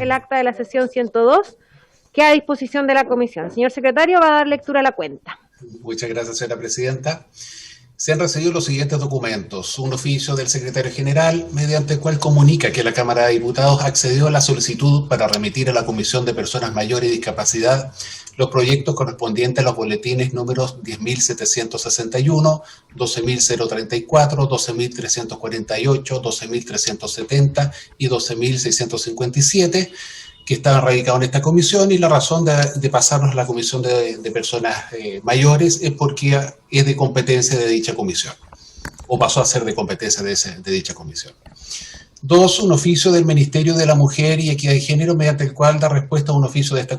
el acta de la sesión 102, que a disposición de la comisión. Señor secretario, va a dar lectura a la cuenta. Muchas gracias, señora presidenta. Se han recibido los siguientes documentos. Un oficio del secretario general, mediante el cual comunica que la Cámara de Diputados accedió a la solicitud para remitir a la Comisión de Personas Mayores y Discapacidad los proyectos correspondientes a los boletines números 10.761, 12.034, 12.348, 12.370 y 12.657, que estaban radicados en esta comisión, y la razón de pasarlos a la Comisión de Personas Mayores es porque es de competencia de dicha comisión, o pasó a ser de competencia de dicha comisión. 2. Un oficio del Ministerio de la Mujer y Equidad de Género, mediante el cual da respuesta a un oficio de esta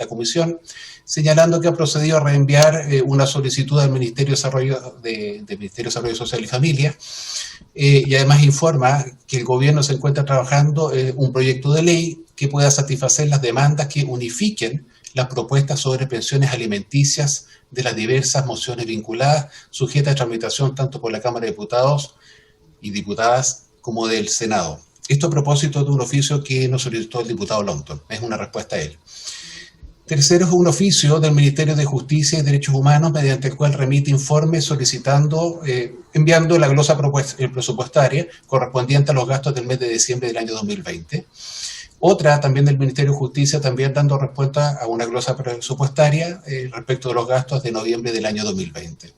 comisión, señalando que ha procedido a reenviar una solicitud al Ministerio de Desarrollo Social y Familia, y además informa que el gobierno se encuentra trabajando un proyecto de ley que pueda satisfacer las demandas que unifiquen las propuestas sobre pensiones alimenticias de las diversas mociones vinculadas, sujetas a tramitación tanto por la Cámara de Diputados y Diputadas como del Senado. Esto a propósito de un oficio que nos solicitó el diputado Longton. Es una respuesta a él. Tercero, es un oficio del Ministerio de Justicia y Derechos Humanos, mediante el cual remite informes solicitando, enviando la glosa presupuestaria correspondiente a los gastos del mes de diciembre del año 2020. Otra también del Ministerio de Justicia, también dando respuesta a una glosa presupuestaria respecto de los gastos de noviembre del año 2020.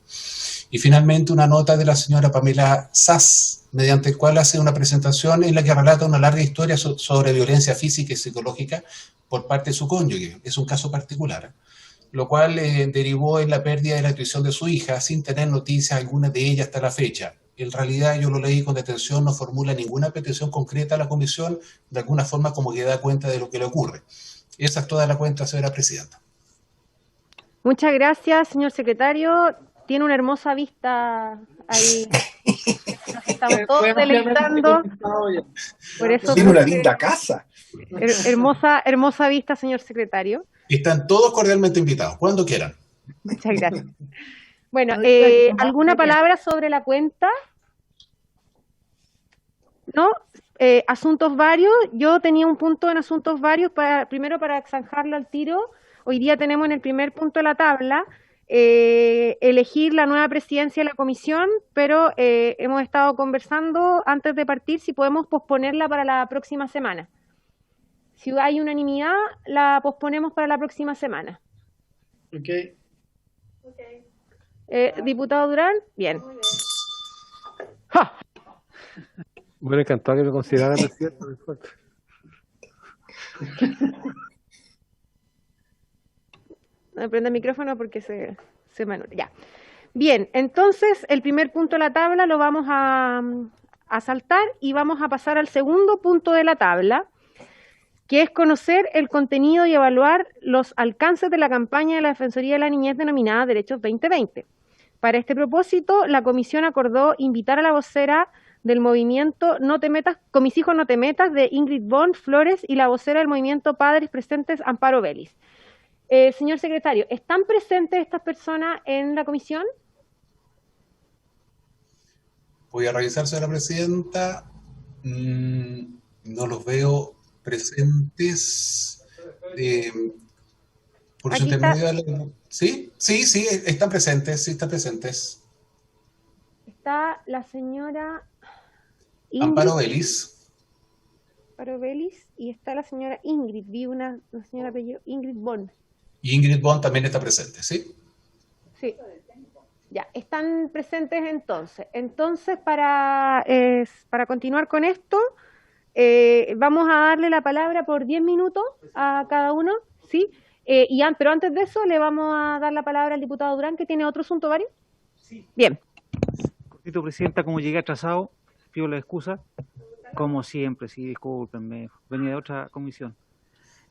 Y finalmente una nota de la señora Pamela Sass, mediante el cual hace una presentación en la que relata una larga historia sobre violencia física y psicológica por parte de su cónyuge. Es un caso particular, lo cual derivó en la pérdida de la tuición de su hija, sin tener noticias alguna de ella hasta la fecha. En realidad, yo lo leí con detención, no formula ninguna petición concreta a la comisión, de alguna forma como que da cuenta de lo que le ocurre. Esa es toda la cuenta, señora presidenta. Muchas gracias, señor secretario. Tiene una hermosa vista ahí. Nos estamos todos deleitando. Por eso tiene una linda casa. Hermosa vista, señor secretario. Están todos cordialmente invitados, cuando quieran. Muchas gracias. Bueno, ¿alguna palabra sobre la cuenta? ¿No? Asuntos varios. Yo tenía un punto en asuntos varios, primero para zanjarlo al tiro. Hoy día tenemos en el primer punto de la tabla elegir la nueva presidencia de la comisión, pero hemos estado conversando antes de partir si podemos posponerla para la próxima semana. Si hay unanimidad, la posponemos para la próxima semana. Ok. Diputado Durán, bien. ¡Ja! Me hubiera encantado que me considerara presidente. No prenda el micrófono porque se me anula. Ya. Bien, entonces el primer punto de la tabla lo vamos a saltar y vamos a pasar al segundo punto de la tabla, que es conocer el contenido y evaluar los alcances de la campaña de la Defensoría de la Niñez denominada Derechos 2020. Para este propósito, la comisión acordó invitar a la vocera del movimiento No Te Metas, Con Mis Hijos No Te Metas, de Ingrid Bond Flores, y la vocera del movimiento Padres Presentes, Amparo Vélez. Señor secretario, ¿están presentes estas personas en la comisión? Voy a revisar, señora presidenta. No los veo presentes. Por su intermedio. ¿Sí? Sí, están presentes, sí están presentes. Está la señora Ingrid, Amparo Vélez. Amparo Vélez, y está la señora Ingrid, vi una señora apellido Ingrid Bond. Y Ingrid Bond también está presente, ¿sí? Sí. Ya, están presentes entonces. Entonces, para continuar con esto, vamos a darle la palabra por 10 minutos a cada uno, ¿sí? Pero antes de eso, le vamos a dar la palabra al diputado Durán, que tiene otro asunto, ¿varios? Sí. Bien. Cortito, presidenta, como llegué atrasado, pido la excusa. Como siempre, sí, discúlpenme, venía de otra comisión.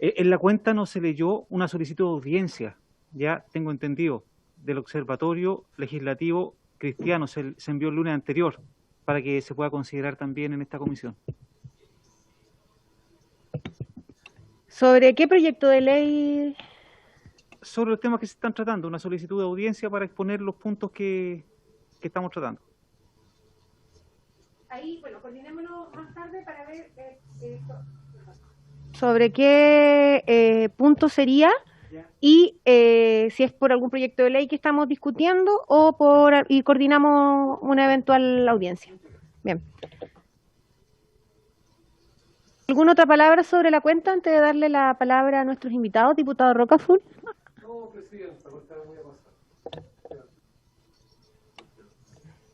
En la cuenta no se leyó una solicitud de audiencia, ya tengo entendido, del Observatorio Legislativo Cristiano, se envió el lunes anterior, para que se pueda considerar también en esta comisión. ¿Sobre qué proyecto de ley? Sobre los temas que se están tratando, una solicitud de audiencia para exponer los puntos que estamos tratando. Ahí, bueno, coordinémonos más tarde para ver sobre qué punto sería y si es por algún proyecto de ley que estamos discutiendo y coordinamos una eventual audiencia. Bien. ¿Alguna otra palabra sobre la cuenta antes de darle la palabra a nuestros invitados, diputado Rocaful? No, presidenta, porque está muy avanzado.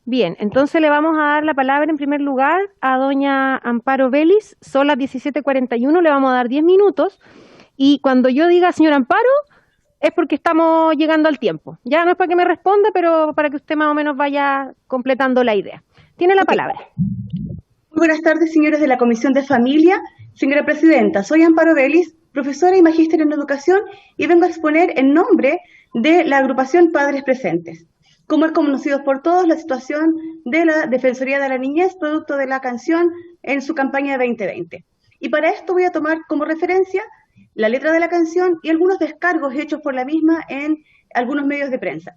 Bien, entonces le vamos a dar la palabra en primer lugar a doña Amparo Vélez. Son las 17:41, le vamos a dar 10 minutos. Y cuando yo diga señor Amparo, es porque estamos llegando al tiempo. Ya no es para que me responda, pero para que usted más o menos vaya completando la idea. Tiene la palabra. Muy buenas tardes, señores de la Comisión de Familia. Señora Presidenta, soy Amparo Vélez, profesora y magíster en educación, y vengo a exponer en nombre de la agrupación Padres Presentes. Como es conocido por todos, la situación de la Defensoría de la Niñez, producto de la canción en su campaña de 2020. Y para esto voy a tomar como referencia la letra de la canción y algunos descargos hechos por la misma en algunos medios de prensa.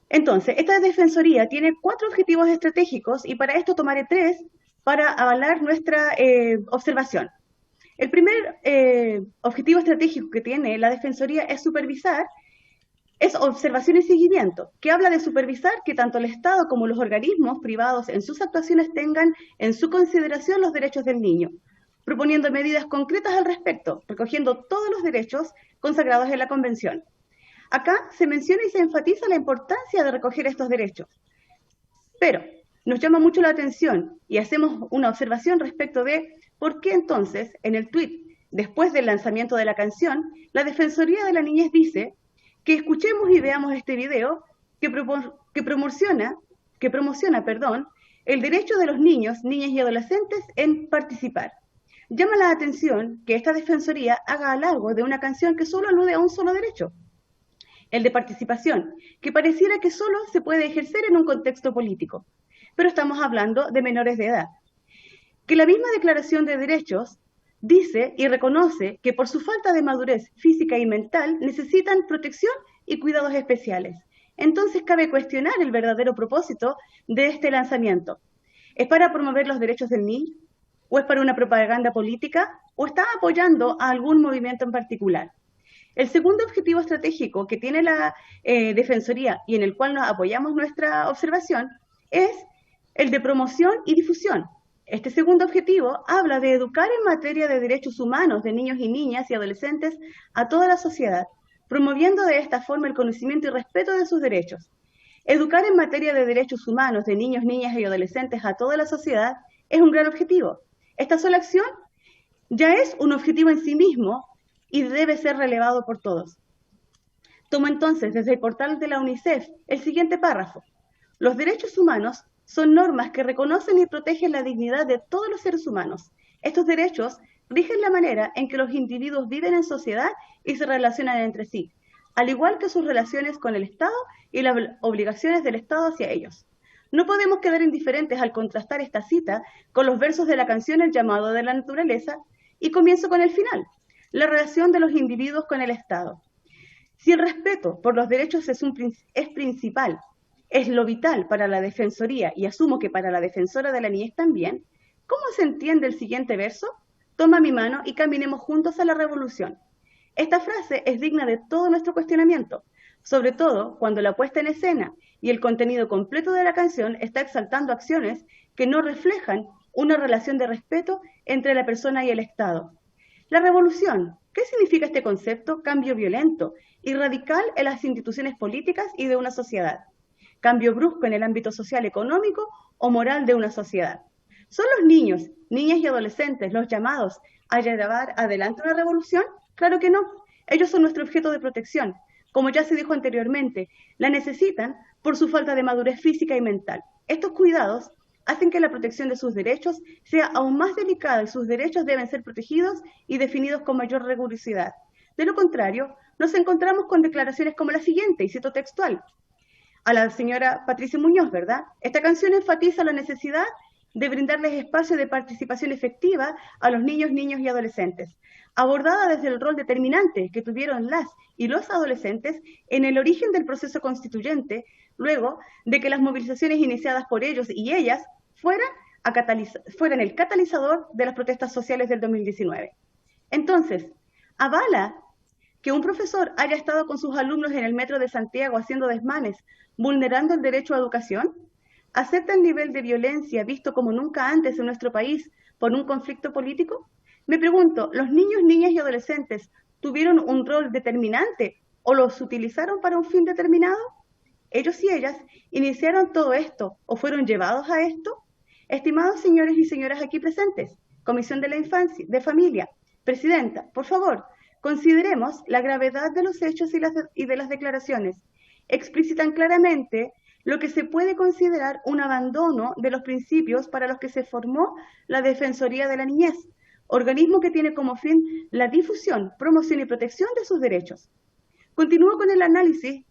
Entonces, esta Defensoría tiene 4 objetivos estratégicos y para esto tomaré 3 para avalar nuestra observación. El primer objetivo estratégico que tiene la Defensoría es supervisar, es observación y seguimiento, que habla de supervisar que tanto el Estado como los organismos privados en sus actuaciones tengan en su consideración los derechos del niño, proponiendo medidas concretas al respecto, recogiendo todos los derechos consagrados en la Convención. Acá se menciona y se enfatiza la importancia de recoger estos derechos, pero nos llama mucho la atención y hacemos una observación respecto de por qué entonces en el tuit, después del lanzamiento de la canción, la Defensoría de la Niñez dice que escuchemos y veamos este video que promociona el derecho de los niños, niñas y adolescentes en participar. Llama la atención que esta Defensoría haga halago de una canción que solo alude a un solo derecho, el de participación, que pareciera que solo se puede ejercer en un contexto político. Pero estamos hablando de menores de edad. Que la misma Declaración de Derechos dice y reconoce que por su falta de madurez física y mental necesitan protección y cuidados especiales. Entonces cabe cuestionar el verdadero propósito de este lanzamiento. ¿Es para promover los derechos del niño? ¿O es para una propaganda política? ¿O está apoyando a algún movimiento en particular? El segundo objetivo estratégico que tiene la Defensoría y en el cual nos apoyamos nuestra observación es el de promoción y difusión. Este segundo objetivo habla de educar en materia de derechos humanos de niños y niñas y adolescentes a toda la sociedad, promoviendo de esta forma el conocimiento y respeto de sus derechos. Educar en materia de derechos humanos de niños, niñas y adolescentes a toda la sociedad es un gran objetivo. Esta sola acción ya es un objetivo en sí mismo y debe ser relevado por todos. Tomo entonces desde el portal de la UNICEF el siguiente párrafo. Los derechos humanos son normas que reconocen y protegen la dignidad de todos los seres humanos. Estos derechos rigen la manera en que los individuos viven en sociedad y se relacionan entre sí, al igual que sus relaciones con el Estado y las obligaciones del Estado hacia ellos. No podemos quedar indiferentes al contrastar esta cita con los versos de la canción El llamado de la naturaleza y comienzo con el final, la relación de los individuos con el Estado. Si el respeto por los derechos es principal, es lo vital para la Defensoría y asumo que para la Defensora de la Niñez también, ¿cómo se entiende el siguiente verso? Toma mi mano y caminemos juntos a la revolución. Esta frase es digna de todo nuestro cuestionamiento, sobre todo cuando la puesta en escena y el contenido completo de la canción está exaltando acciones que no reflejan una relación de respeto entre la persona y el Estado. La revolución, ¿qué significa este concepto? Cambio violento y radical en las instituciones políticas y de una sociedad. Cambio brusco en el ámbito social, económico o moral de una sociedad. ¿Son los niños, niñas y adolescentes los llamados a llevar adelante una revolución? Claro que no. Ellos son nuestro objeto de protección. Como ya se dijo anteriormente, la necesitan por su falta de madurez física y mental. Estos cuidados hacen que la protección de sus derechos sea aún más delicada y sus derechos deben ser protegidos y definidos con mayor rigurosidad. De lo contrario, nos encontramos con declaraciones como la siguiente, y cito textual, a la señora Patricia Muñoz, ¿verdad? Esta canción enfatiza la necesidad de brindarles espacio de participación efectiva a los niños, niños y adolescentes, abordada desde el rol determinante que tuvieron las y los adolescentes en el origen del proceso constituyente, luego de que las movilizaciones iniciadas por ellos y ellas fueran el catalizador de las protestas sociales del 2019. Entonces, ¿avala que un profesor haya estado con sus alumnos en el metro de Santiago haciendo desmanes, vulnerando el derecho a educación? ¿Acepta el nivel de violencia visto como nunca antes en nuestro país por un conflicto político? Me pregunto, ¿los niños, niñas y adolescentes tuvieron un rol determinante o los utilizaron para un fin determinado? ¿Ellos y ellas iniciaron todo esto o fueron llevados a esto? Estimados señores y señoras aquí presentes, Comisión de la Infancia, de Familia, Presidenta, por favor, consideremos la gravedad de los hechos y de las declaraciones. Explicitan claramente lo que se puede considerar un abandono de los principios para los que se formó la Defensoría de la Niñez, organismo que tiene como fin la difusión, promoción y protección de sus derechos. Continúo con el análisis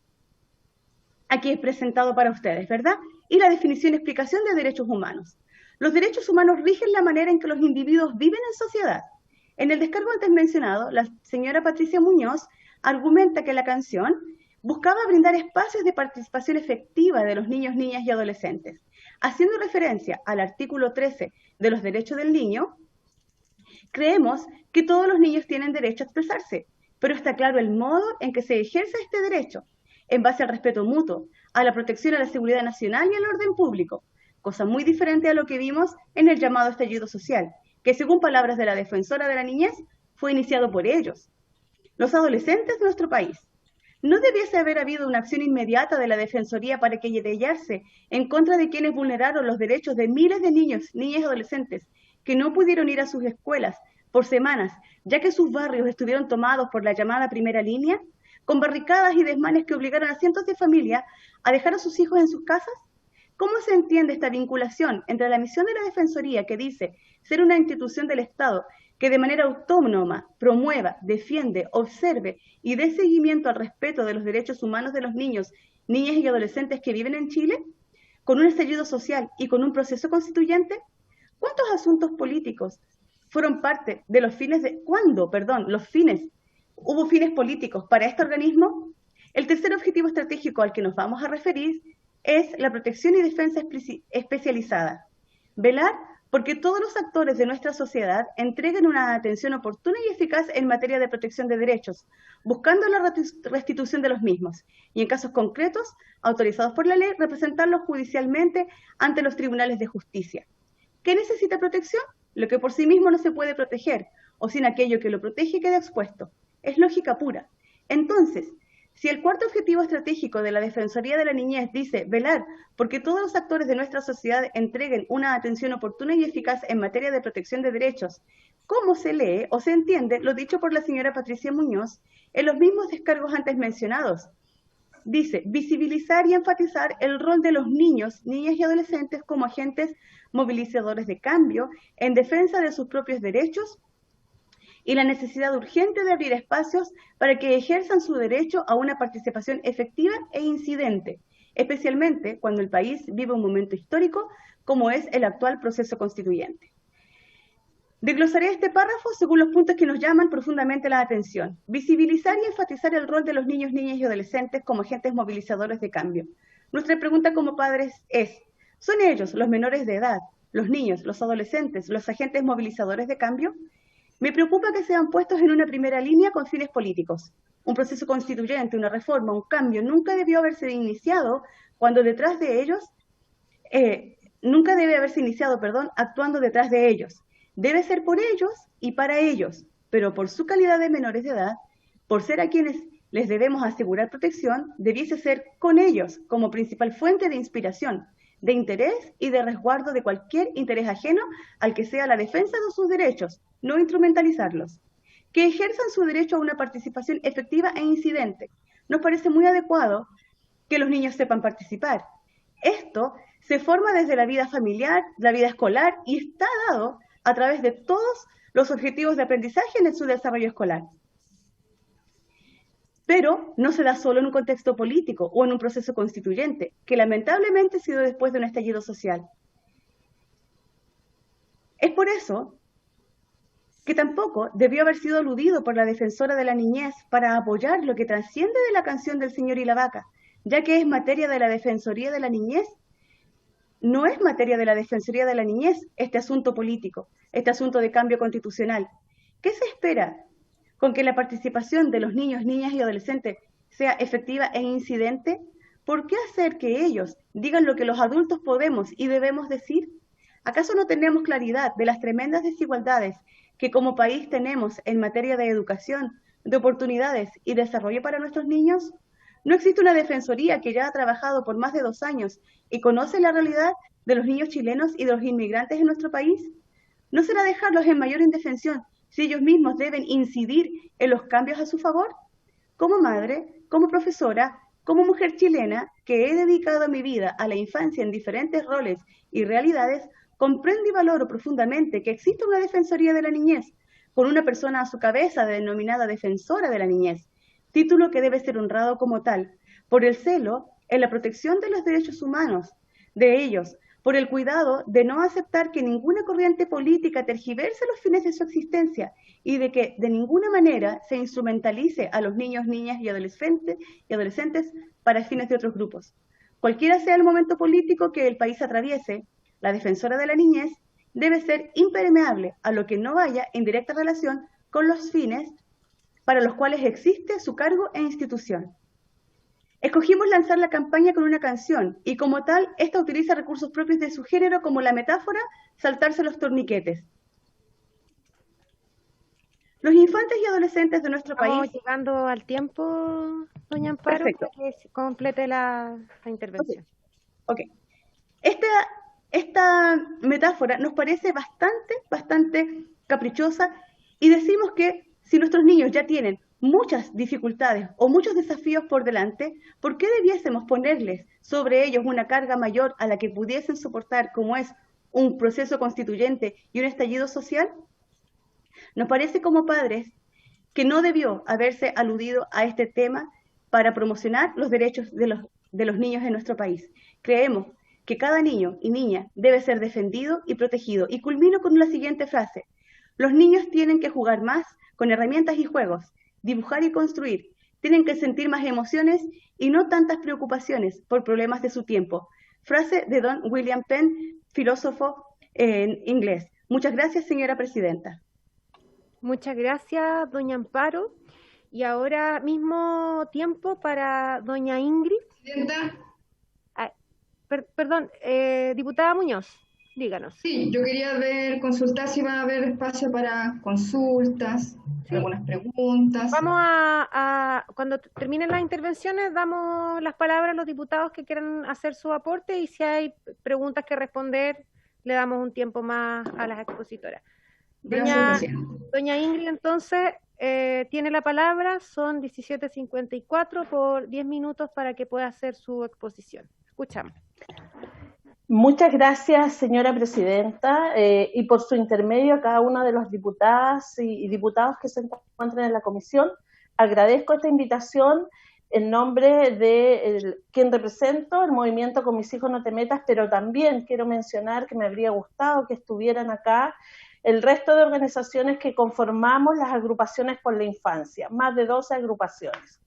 aquí presentado para ustedes, ¿verdad? Y la definición y explicación de derechos humanos. Los derechos humanos rigen la manera en que los individuos viven en sociedad. En el descargo antes mencionado, la señora Patricia Muñoz argumenta que la canción buscaba brindar espacios de participación efectiva de los niños, niñas y adolescentes. Haciendo referencia al artículo 13 de los derechos del niño, creemos que todos los niños tienen derecho a expresarse, pero está claro el modo en que se ejerce este derecho, en base al respeto mutuo, a la protección a la seguridad nacional y al orden público, cosa muy diferente a lo que vimos en el llamado estallido social, que según palabras de la defensora de la niñez, fue iniciado por ellos, los adolescentes de nuestro país. ¿No debiese haber habido una acción inmediata de la Defensoría para querellarse en contra de quienes vulneraron los derechos de miles de niños, niñas y adolescentes que no pudieron ir a sus escuelas por semanas, ya que sus barrios estuvieron tomados por la llamada primera línea, con barricadas y desmanes que obligaron a cientos de familias a dejar a sus hijos en sus casas? ¿Cómo se entiende esta vinculación entre la misión de la Defensoría, que dice ser una institución del Estado que de manera autónoma promueva, defiende, observe y dé seguimiento al respeto de los derechos humanos de los niños, niñas y adolescentes que viven en Chile, con un estallido social y con un proceso constituyente? ¿Cuántos asuntos políticos fueron parte de los fines de... ¿Cuándo, perdón, hubo fines políticos para este organismo? El tercer objetivo estratégico al que nos vamos a referir es la protección y defensa especializada. Velar porque todos los actores de nuestra sociedad entreguen una atención oportuna y eficaz en materia de protección de derechos, buscando la restitución de los mismos, y en casos concretos, autorizados por la ley, representarlos judicialmente ante los tribunales de justicia. ¿Qué necesita protección? Lo que por sí mismo no se puede proteger, o sin aquello que lo protege queda expuesto. Es lógica pura. Entonces, si el cuarto objetivo estratégico de la Defensoría de la Niñez dice velar porque todos los actores de nuestra sociedad entreguen una atención oportuna y eficaz en materia de protección de derechos, ¿cómo se lee o se entiende lo dicho por la señora Patricia Muñoz en los mismos descargos antes mencionados? Dice, visibilizar y enfatizar el rol de los niños, niñas y adolescentes como agentes movilizadores de cambio en defensa de sus propios derechos y la necesidad urgente de abrir espacios para que ejerzan su derecho a una participación efectiva e incidente, especialmente cuando el país vive un momento histórico como es el actual proceso constituyente. Desglosaré este párrafo según los puntos que nos llaman profundamente la atención. Visibilizar y enfatizar el rol de los niños, niñas y adolescentes como agentes movilizadores de cambio. Nuestra pregunta como padres es, ¿son ellos, los menores de edad, los niños, los adolescentes, los agentes movilizadores de cambio? Me preocupa que sean puestos en una primera línea con fines políticos. Un proceso constituyente, una reforma, un cambio, nunca debió haberse iniciado cuando detrás de ellos, nunca debe haberse iniciado, actuando detrás de ellos. Debe ser por ellos y para ellos, pero por su calidad de menores de edad, por ser a quienes les debemos asegurar protección, debiese ser con ellos como principal fuente de inspiración, de interés y de resguardo de cualquier interés ajeno al que sea la defensa de sus derechos, no instrumentalizarlos. Que ejerzan su derecho a una participación efectiva e incidente. Nos parece muy adecuado que los niños sepan participar. Esto se forma desde la vida familiar, la vida escolar y está dado a través de todos los objetivos de aprendizaje en su desarrollo escolar. Pero no se da solo en un contexto político o en un proceso constituyente, que lamentablemente ha sido después de un estallido social. Es por eso que tampoco debió haber sido aludido por la defensora de la niñez para apoyar lo que trasciende de la canción del señor y la vaca, ya que es materia de la Defensoría de la Niñez. No es materia de la Defensoría de la Niñez este asunto político, este asunto de cambio constitucional. ¿Qué se espera? ¿Con que la participación de los niños, niñas y adolescentes sea efectiva e incidente? ¿Por qué hacer que ellos digan lo que los adultos podemos y debemos decir? ¿Acaso no tenemos claridad de las tremendas desigualdades que como país tenemos en materia de educación, de oportunidades y desarrollo para nuestros niños? ¿No existe una defensoría que ya ha trabajado por más de 2 años y conoce la realidad de los niños chilenos y de los inmigrantes en nuestro país? ¿No será dejarlos en mayor indefensión si ellos mismos deben incidir en los cambios a su favor? Como madre, como profesora, como mujer chilena que he dedicado mi vida a la infancia en diferentes roles y realidades, comprendo y valoro profundamente que existe una defensoría de la niñez, con una persona a su cabeza denominada defensora de la niñez, título que debe ser honrado como tal, por el celo en la protección de los derechos humanos de ellos, por el cuidado de no aceptar que ninguna corriente política tergiverse los fines de su existencia y de que de ninguna manera se instrumentalice a los niños, niñas y adolescentes para fines de otros grupos. Cualquiera sea el momento político que el país atraviese, la defensora de la niñez debe ser impermeable a lo que no vaya en directa relación con los fines para los cuales existe su cargo e institución. Escogimos lanzar la campaña con una canción y como tal, esta utiliza recursos propios de su género como la metáfora saltarse los torniquetes. Los infantes y adolescentes de nuestro Estamos país... llegando al tiempo, doña Amparo, Perfecto. para que complete la intervención. Ok. Esta metáfora nos parece bastante caprichosa y decimos que si nuestros niños ya tienen muchas dificultades o muchos desafíos por delante, ¿por qué debiésemos ponerles sobre ellos una carga mayor a la que pudiesen soportar, como es un proceso constituyente y un estallido social? Nos parece como padres que no debió haberse aludido a este tema para promocionar los derechos de los niños en nuestro país. Creemos que cada niño y niña debe ser defendido y protegido. Y culmino con la siguiente frase. Los niños tienen que jugar más con herramientas y juegos, dibujar y construir. Tienen que sentir más emociones y no tantas preocupaciones por problemas de su tiempo. Frase de Don William Penn, filósofo en inglés. Muchas gracias, señora presidenta. Muchas gracias, doña Amparo. Y ahora mismo tiempo para doña Ingrid. Presidenta, Perdón, diputada Muñoz, díganos. sí, yo quería consultar si va a haber espacio para consultas, Sí. algunas preguntas. Vamos cuando terminen las intervenciones, damos las palabras a los diputados que quieran hacer su aporte y si hay preguntas que responder, le damos un tiempo más a las expositoras. Gracias, presidenta. Doña Ingrid, entonces, tiene la palabra, son 17:54 por 10 minutos para que pueda hacer su exposición. Escuchamos. Muchas gracias, señora presidenta, y por su intermedio a cada una de las diputadas y diputados que se encuentran en la comisión. Agradezco esta invitación en nombre de quien represento, el movimiento Con Mis Hijos No Te Metas, pero también quiero mencionar que me habría gustado que estuvieran acá el resto de organizaciones que conformamos las agrupaciones por la infancia, más de 12 agrupaciones.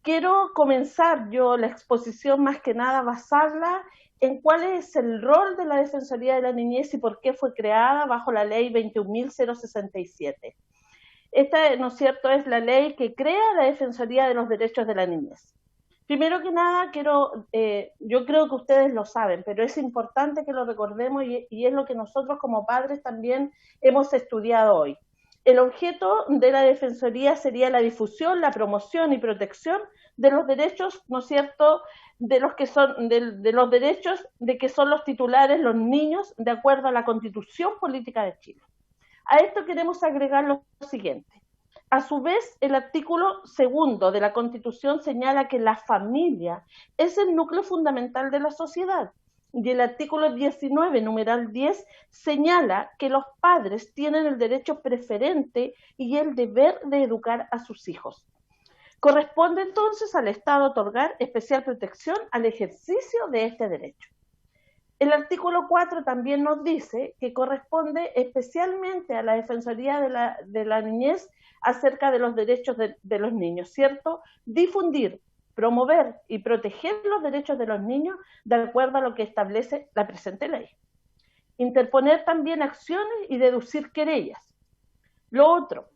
Quiero comenzar yo la exposición más que nada basarla en cuál es el rol de la Defensoría de la Niñez y por qué fue creada bajo la ley 21.067. Esta, ¿no es cierto?, es la ley que crea la Defensoría de los Derechos de la Niñez. Primero que nada, yo creo que ustedes lo saben, pero es importante que lo recordemos y es lo que nosotros como padres también hemos estudiado hoy. El objeto de la Defensoría sería la difusión, la promoción y protección de los derechos, ¿no es cierto?, de los derechos de que son los titulares los niños, de acuerdo a la Constitución Política de Chile. A esto queremos agregar lo siguiente. A su vez, el artículo 2 de la Constitución señala que la familia es el núcleo fundamental de la sociedad. Y el artículo 19, numeral 10, señala que los padres tienen el derecho preferente y el deber de educar a sus hijos. Corresponde entonces al Estado otorgar especial protección al ejercicio de este derecho. El artículo 4 también nos dice que corresponde especialmente a la Defensoría de la Niñez acerca de los derechos de los niños, ¿cierto? Difundir, promover y proteger los derechos de los niños de acuerdo a lo que establece la presente ley. Interponer también acciones y deducir querellas. Lo otro,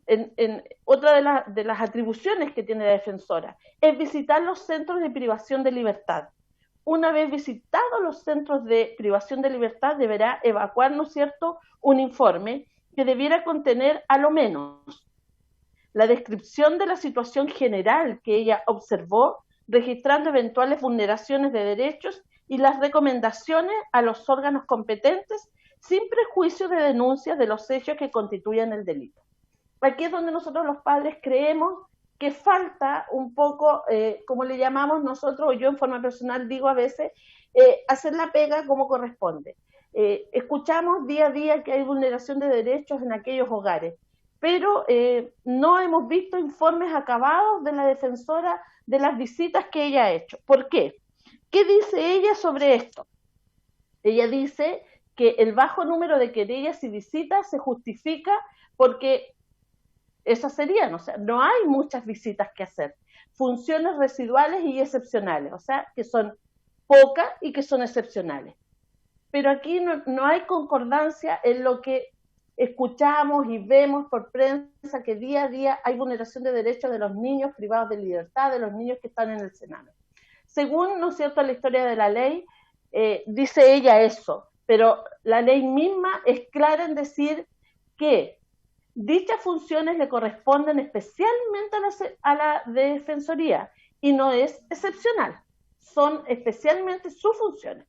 otra de las atribuciones que tiene la defensora es visitar los centros de privación de libertad. Una vez visitados los centros de privación de libertad, deberá evacuar, ¿no es cierto?, un informe que debiera contener a lo menos la descripción de la situación general que ella observó, registrando eventuales vulneraciones de derechos y las recomendaciones a los órganos competentes sin prejuicio de denuncias de los hechos que constituyen el delito. Aquí es donde nosotros los padres creemos que falta un poco, como le llamamos nosotros, o yo en forma personal digo a veces, hacer la pega como corresponde. Escuchamos día a día que hay vulneración de derechos en aquellos hogares, pero no hemos visto informes acabados de la defensora de las visitas que ella ha hecho. ¿Por qué? ¿Qué dice ella sobre esto? Ella dice que el bajo número de querellas y visitas se justifica porque esas serían, o sea, no hay muchas visitas que hacer, funciones residuales y excepcionales, o sea, que son pocas y que son excepcionales. Pero aquí no hay concordancia en lo que escuchamos y vemos por prensa, que día a día hay vulneración de derechos de los niños privados de libertad, de los niños que están en el Sename. Según, ¿no es cierto?, la historia de la ley, dice ella eso, pero la ley misma es clara en decir que dichas funciones le corresponden especialmente a la Defensoría y no es excepcional, son especialmente sus funciones.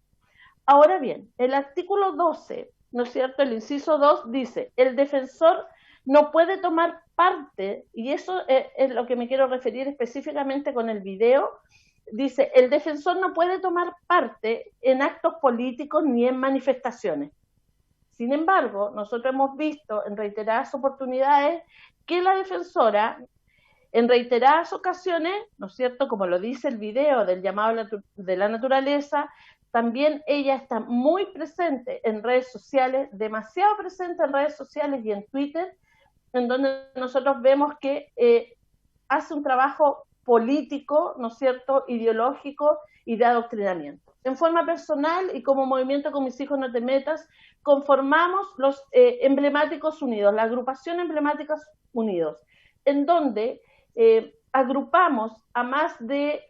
Ahora bien, el artículo 12, ¿no es cierto?, el inciso 2 dice, el defensor no puede tomar parte, y eso es lo que me quiero referir específicamente con el video, dice, el defensor no puede tomar parte en actos políticos ni en manifestaciones. Sin embargo, nosotros hemos visto en reiteradas oportunidades que la defensora, en reiteradas ocasiones, ¿no es cierto?, como lo dice el video del llamado de la naturaleza, también ella está muy presente en redes sociales, demasiado presente en redes sociales y en Twitter, en donde nosotros vemos que hace un trabajo político, ¿no es cierto?, ideológico y de adoctrinamiento. En forma personal y como movimiento Con Mis Hijos No Te Metas, conformamos los Emblemáticos Unidos, la agrupación Emblemáticos Unidos, en donde agrupamos a más de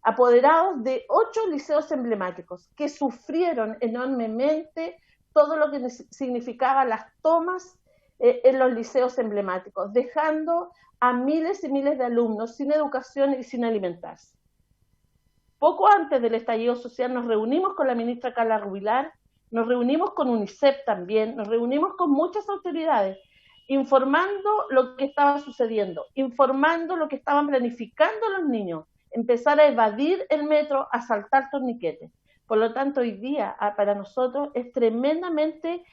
apoderados de 8 liceos emblemáticos que sufrieron enormemente todo lo que significaba las tomas en los liceos emblemáticos, dejando a miles y miles de alumnos sin educación y sin alimentarse. Poco antes del estallido social nos reunimos con la ministra Carla Rubilar, nos reunimos con UNICEF también, nos reunimos con muchas autoridades, informando lo que estaba sucediendo, informando lo que estaban planificando los niños, empezar a evadir el metro, a saltar torniquetes. Por lo tanto, hoy día para nosotros es tremendamente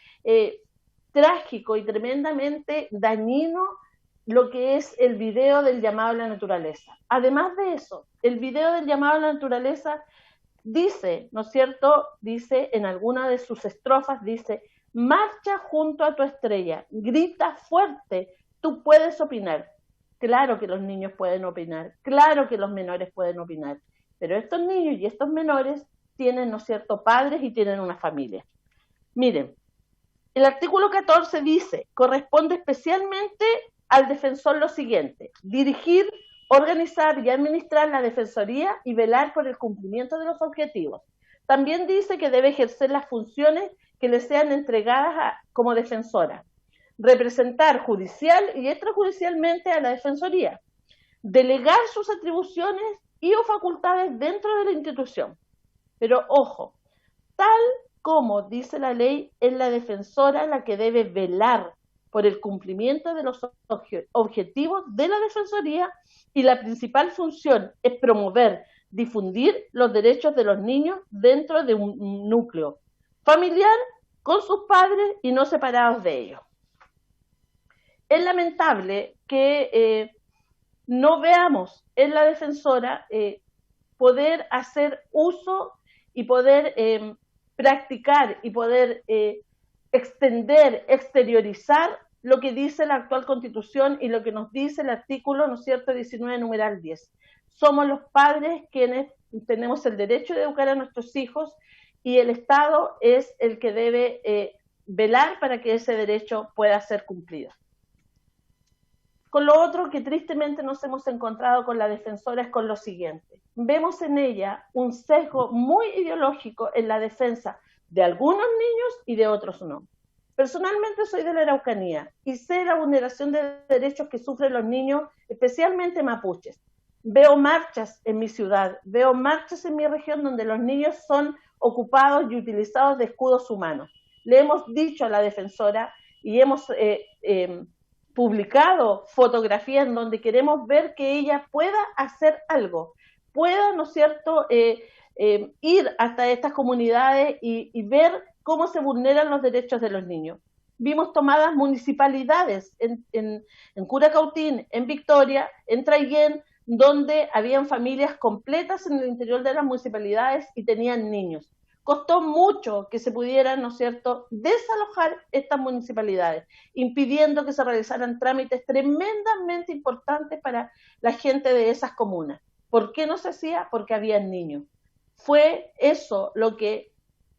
trágico y tremendamente dañino lo que es el video del llamado a la naturaleza. Además de eso, el video del llamado a la naturaleza dice, ¿no es cierto?, dice en alguna de sus estrofas, dice, marcha junto a tu estrella, grita fuerte, tú puedes opinar. Claro que los niños pueden opinar, claro que los menores pueden opinar, pero estos niños y estos menores tienen, ¿no es cierto?, padres y tienen una familia. Miren, el artículo 14 dice, corresponde especialmente al defensor lo siguiente, dirigir, organizar y administrar la defensoría y velar por el cumplimiento de los objetivos. También dice que debe ejercer las funciones que le sean entregadas como defensora, representar judicial y extrajudicialmente a la defensoría, delegar sus atribuciones y o facultades dentro de la institución. Pero ojo, tal como dice la ley, es la defensora la que debe velar por el cumplimiento de los objetivos de la defensoría y la principal función es promover, difundir los derechos de los niños dentro de un núcleo familiar con sus padres y no separados de ellos. Es lamentable que no veamos en la defensora poder hacer uso y poder practicar y poder extender, exteriorizar lo que dice la actual Constitución y lo que nos dice el artículo, ¿no es cierto?, 19, numeral 10. Somos los padres quienes tenemos el derecho de educar a nuestros hijos y el Estado es el que debe velar para que ese derecho pueda ser cumplido. Con lo otro que tristemente nos hemos encontrado con la defensora es con lo siguiente. Vemos en ella un sesgo muy ideológico en la defensa de algunos niños y de otros no. Personalmente soy de la Araucanía y sé la vulneración de derechos que sufren los niños, especialmente mapuches. Veo marchas en mi ciudad, veo marchas en mi región donde los niños son ocupados y utilizados de escudos humanos. Le hemos dicho a la defensora y hemos publicado fotografías en donde queremos ver que ella pueda hacer algo, pueda, ¿no es cierto?, ir hasta estas comunidades y ver cómo se vulneran los derechos de los niños. Vimos tomadas municipalidades en Curacautín, en Victoria, en Traiguén, donde habían familias completas en el interior de las municipalidades y tenían niños. Costó mucho que se pudieran, ¿no es cierto?, desalojar estas municipalidades, impidiendo que se realizaran trámites tremendamente importantes para la gente de esas comunas. ¿Por qué no se hacía? Porque habían niños. Fue eso lo que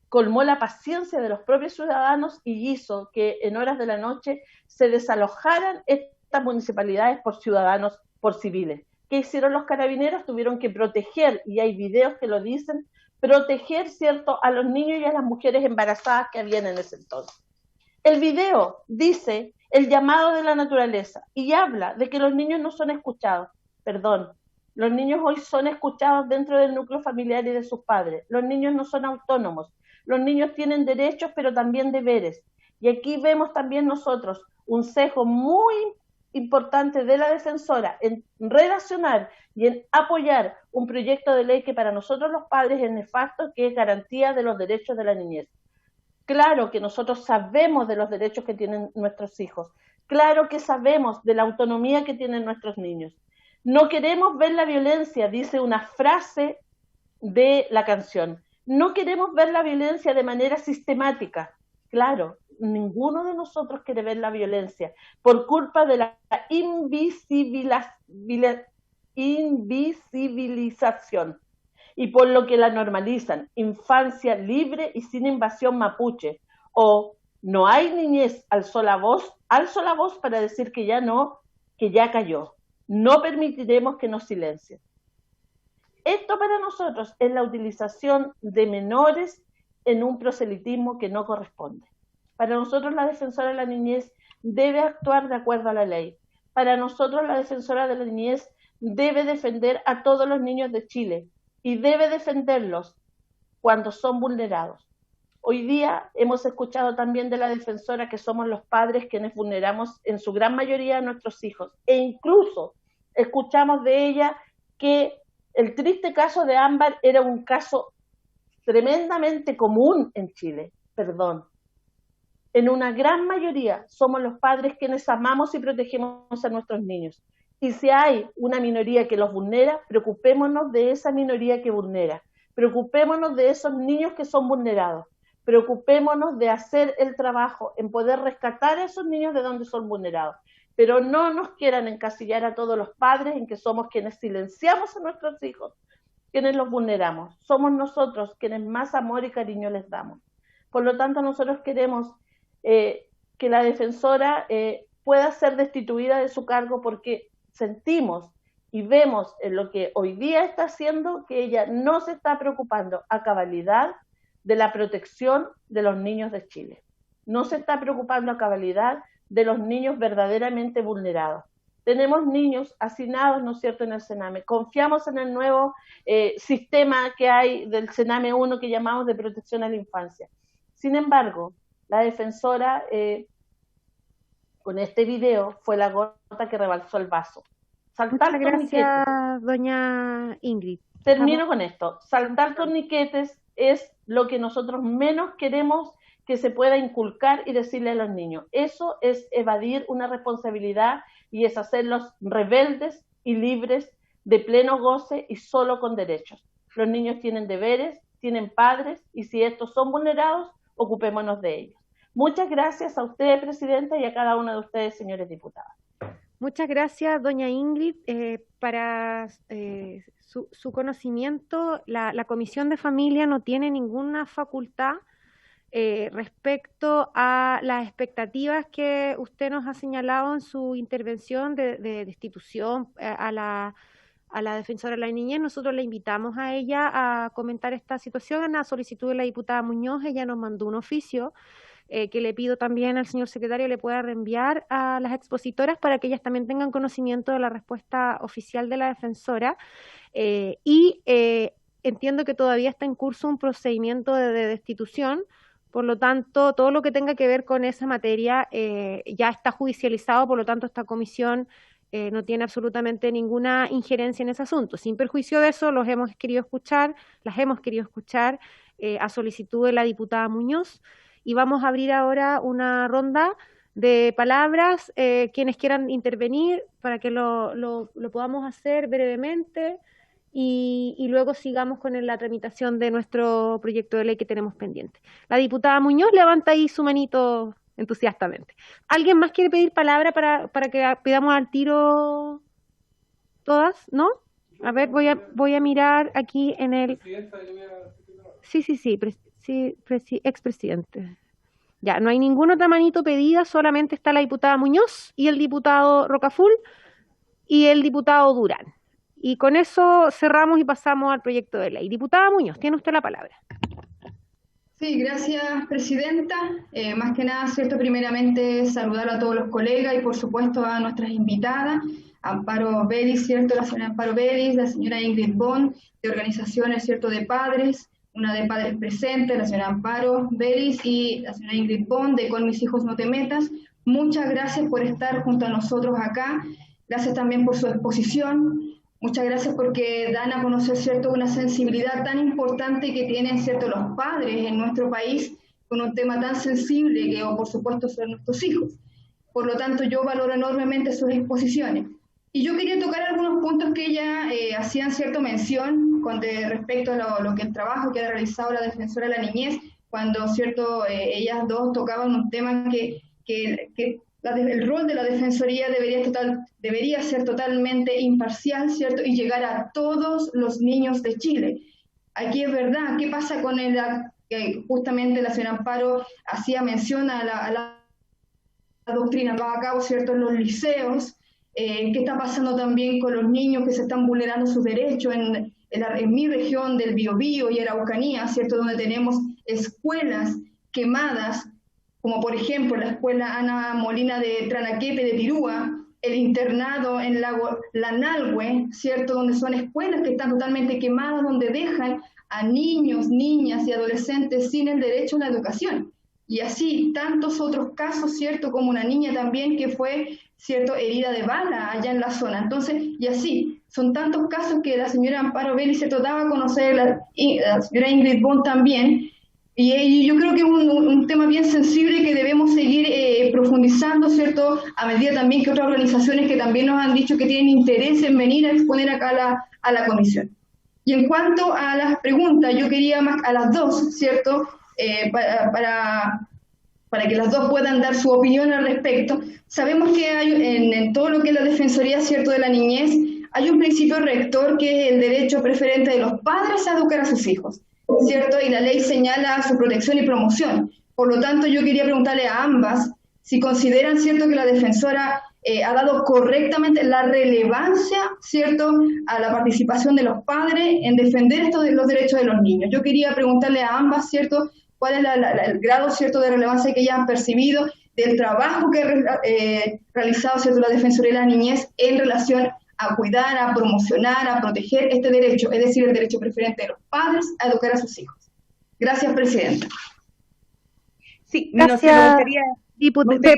colmó la paciencia de los propios ciudadanos y hizo que en horas de la noche se desalojaran estas municipalidades por ciudadanos, por civiles. ¿Qué hicieron los carabineros? Tuvieron que proteger, y hay videos que lo dicen, proteger, ¿cierto?, a los niños y a las mujeres embarazadas que habían en ese entonces. El video dice el llamado de la naturaleza y habla de que los niños no son escuchados. Perdón, los niños hoy son escuchados dentro del núcleo familiar y de sus padres. Los niños no son autónomos. Los niños tienen derechos, pero también deberes. Y aquí vemos también nosotros un sesgo muy importante de la defensora en relacionar y en apoyar un proyecto de ley que para nosotros los padres es nefasto, que es garantía de los derechos de la niñez. Claro que nosotros sabemos de los derechos que tienen nuestros hijos, claro que sabemos de la autonomía que tienen nuestros niños. No queremos ver la violencia, dice una frase de la canción. No queremos ver la violencia de manera sistemática. Claro, ninguno de nosotros quiere ver la violencia por culpa de la invisibilización y por lo que la normalizan, infancia libre y sin invasión mapuche, o no hay niñez, alzó la voz para decir que ya no, que ya cayó. No permitiremos que nos silencien. Esto para nosotros es la utilización de menores en un proselitismo que no corresponde. Para nosotros la defensora de la niñez debe actuar de acuerdo a la ley. Para nosotros la defensora de la niñez debe defender a todos los niños de Chile y debe defenderlos cuando son vulnerados. Hoy día hemos escuchado también de la defensora que somos los padres quienes vulneramos en su gran mayoría a nuestros hijos, e incluso escuchamos de ella que el triste caso de Ámbar era un caso tremendamente común en Chile. Perdón. En una gran mayoría somos los padres quienes amamos y protegemos a nuestros niños. Y si hay una minoría que los vulnera, preocupémonos de esa minoría que vulnera. Preocupémonos de esos niños que son vulnerados. Preocupémonos de hacer el trabajo en poder rescatar a esos niños de donde son vulnerados. Pero no nos quieran encasillar a todos los padres en que somos quienes silenciamos a nuestros hijos, quienes los vulneramos. Somos nosotros quienes más amor y cariño les damos. Por lo tanto, nosotros queremos que la defensora pueda ser destituida de su cargo porque sentimos y vemos en lo que hoy día está haciendo que ella no se está preocupando a cabalidad de la protección de los niños de Chile. No se está preocupando a cabalidad de los niños verdaderamente vulnerados. Tenemos niños hacinados, ¿no es cierto?, en el Sename. Confiamos en el nuevo sistema que hay del Sename 1 que llamamos de protección a la infancia. Sin embargo, la defensora con este video fue la gota que rebalsó el vaso. Saltar gracias, doña Ingrid. Termino con esto. Saltar torniquetes es lo que nosotros menos queremos que se pueda inculcar y decirle a los niños. Eso es evadir una responsabilidad y es hacerlos rebeldes y libres de pleno goce y solo con derechos. Los niños tienen deberes, tienen padres y si estos son vulnerados, ocupémonos de ellos. Muchas gracias a usted, Presidenta, y a cada uno de ustedes, señores diputados. Muchas gracias, doña Ingrid. Para su conocimiento, la Comisión de Familia no tiene ninguna facultad respecto a las expectativas que usted nos ha señalado en su intervención de destitución a la defensora de la niñez. Nosotros la invitamos a ella a comentar esta situación a solicitud de la diputada Muñoz. Ella nos mandó un oficio que le pido también al señor secretario le pueda reenviar a las expositoras para que ellas también tengan conocimiento de la respuesta oficial de la defensora. Entiendo que todavía está en curso un procedimiento de destitución. Por lo tanto, todo lo que tenga que ver con esa materia ya está judicializado, por lo tanto, esta comisión no tiene absolutamente ninguna injerencia en ese asunto. Sin perjuicio de eso, las hemos querido escuchar a solicitud de la diputada Muñoz. Y vamos a abrir ahora una ronda de palabras, quienes quieran intervenir, para que lo podamos hacer brevemente. Y luego sigamos con la tramitación de nuestro proyecto de ley que tenemos pendiente. La diputada Muñoz levanta ahí su manito entusiastamente. ¿Alguien más quiere pedir palabra para que pidamos al tiro todas? ¿No? A ver, voy a mirar aquí en el... Sí, expresidente. Ya, no hay ninguna otra manito pedida, solamente está la diputada Muñoz y el diputado Rocaful y el diputado Durán. Y con eso cerramos y pasamos al proyecto de ley. Diputada Muñoz, tiene usted la palabra. Sí, gracias, presidenta. Más que nada, cierto, primeramente saludar a todos los colegas y por supuesto a nuestras invitadas, Amparo Vélez, cierto, la señora Amparo Vélez, la señora Ingrid Bond, de organizaciones, cierto, de padres, una de padres presentes, la señora Amparo Vélez y la señora Ingrid Bond, de Con Mis Hijos No Te Metas. Muchas gracias por estar junto a nosotros acá. Gracias también por su exposición. Muchas gracias porque dan a conocer, cierto, una sensibilidad tan importante que tienen, cierto, los padres en nuestro país con un tema tan sensible que, por supuesto, son nuestros hijos. Por lo tanto, yo valoro enormemente sus exposiciones. Y yo quería tocar algunos puntos que ya hacían, cierto, mención respecto a lo que el trabajo que ha realizado la defensora de la niñez, cuando, cierto, ellas dos tocaban un tema que el rol de la defensoría debería ser totalmente imparcial, ¿cierto? Y llegar a todos los niños de Chile. Aquí es verdad, ¿qué pasa con que justamente la señora Amparo hacía mención a la doctrina va a cabo, ¿cierto?, en los liceos? ¿Qué está pasando también con los niños que se están vulnerando sus derechos en mi región del Biobío y Araucanía, ¿cierto?, donde tenemos escuelas quemadas, como por ejemplo la escuela Ana Molina de Tranaquepe de Pirúa, el internado en La Nalhue, ¿cierto?, donde son escuelas que están totalmente quemadas, donde dejan a niños, niñas y adolescentes sin el derecho a la educación. Y así tantos otros casos, ¿cierto?, como una niña también que fue, ¿cierto?, herida de bala allá en la zona. Entonces, y así, son tantos casos que la señora Amparo Vélez se trataba de conocer, la señora Ingrid Bond también. Y yo creo que es un tema bien sensible que debemos seguir profundizando, ¿cierto?, a medida también que otras organizaciones que también nos han dicho que tienen interés en venir a exponer acá a la comisión. Y en cuanto a las preguntas, yo quería más a las dos, ¿cierto?, para que las dos puedan dar su opinión al respecto. Sabemos que hay en todo lo que es la Defensoría, ¿cierto?, de la niñez, hay un principio rector que es el derecho preferente de los padres a educar a sus hijos, ¿cierto? Y la ley señala su protección y promoción. Por lo tanto, yo quería preguntarle a ambas si consideran, ¿cierto?, que la defensora ha dado correctamente la relevancia, ¿cierto?, a la participación de los padres en defender los derechos de los niños. Yo quería preguntarle a ambas, ¿cierto?, cuál es el grado, ¿cierto?, de relevancia que ellas han percibido del trabajo que ha realizado, ¿cierto?, la Defensoría de la Niñez en relación a cuidar, a promocionar, a proteger este derecho, es decir, el derecho preferente de los padres a educar a sus hijos. Gracias, Presidenta. Sí, gracias.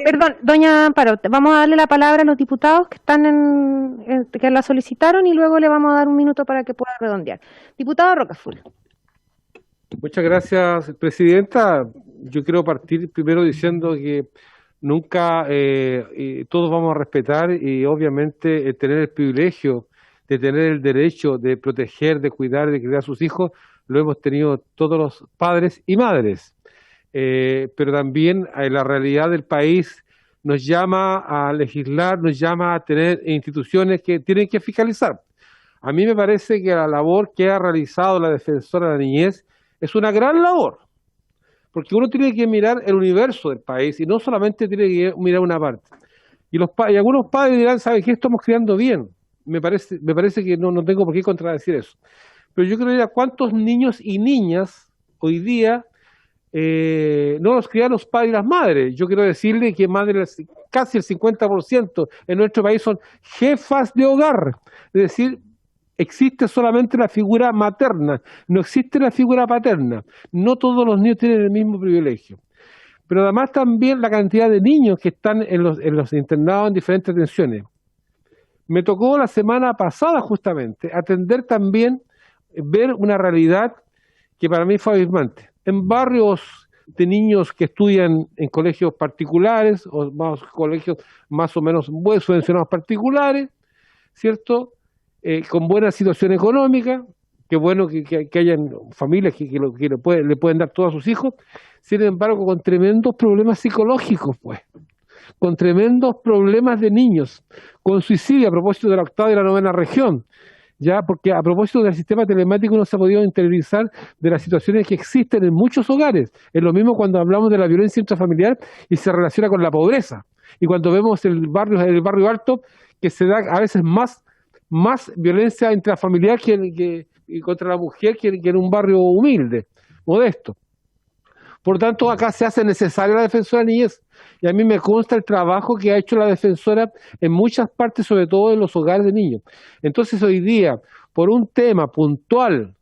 Perdón, doña Amparo, vamos a darle la palabra a los diputados que están que la solicitaron y luego le vamos a dar un minuto para que pueda redondear. Diputado Rocaful. Muchas gracias, Presidenta. Yo quiero partir primero diciendo que nunca todos vamos a respetar y obviamente tener el privilegio de tener el derecho de proteger, de cuidar, de criar a sus hijos, lo hemos tenido todos los padres y madres. Pero también la realidad del país nos llama a legislar, nos llama a tener instituciones que tienen que fiscalizar. A mí me parece que la labor que ha realizado la Defensora de la Niñez es una gran labor, porque uno tiene que mirar el universo del país y no solamente tiene que mirar una parte. Y algunos padres dirán, ¿sabe qué? Estamos criando bien. Me parece que no tengo por qué contradecir eso. Pero yo creo que cuántos niños y niñas hoy día no los crían los padres y las madres. Yo quiero decirle que casi el 50% en nuestro país son jefas de hogar. Es decir, existe solamente la figura materna, no existe la figura paterna. No todos los niños tienen el mismo privilegio. Pero además también la cantidad de niños que están en los internados en diferentes atenciones. Me tocó la semana pasada justamente atender también, ver una realidad que para mí fue abismante. En barrios de niños que estudian en colegios particulares o colegios más o menos subvencionados particulares, ¿cierto? Con buena situación económica, qué bueno que hayan familias que le pueden dar todo a sus hijos, sin embargo con tremendos problemas psicológicos, pues, con tremendos problemas de niños, con suicidio a propósito de la octava y la novena región, ya porque a propósito del sistema telemático no se ha podido interiorizar de las situaciones que existen en muchos hogares. Es lo mismo cuando hablamos de la violencia intrafamiliar y se relaciona con la pobreza. Y cuando vemos el barrio alto, que se da a veces más violencia intrafamiliar y contra la mujer que en un barrio humilde, modesto. Por tanto, acá se hace necesaria la defensora de niñez. Y a mí me consta el trabajo que ha hecho la defensora en muchas partes, sobre todo en los hogares de niños. Entonces, hoy día, por un tema puntual,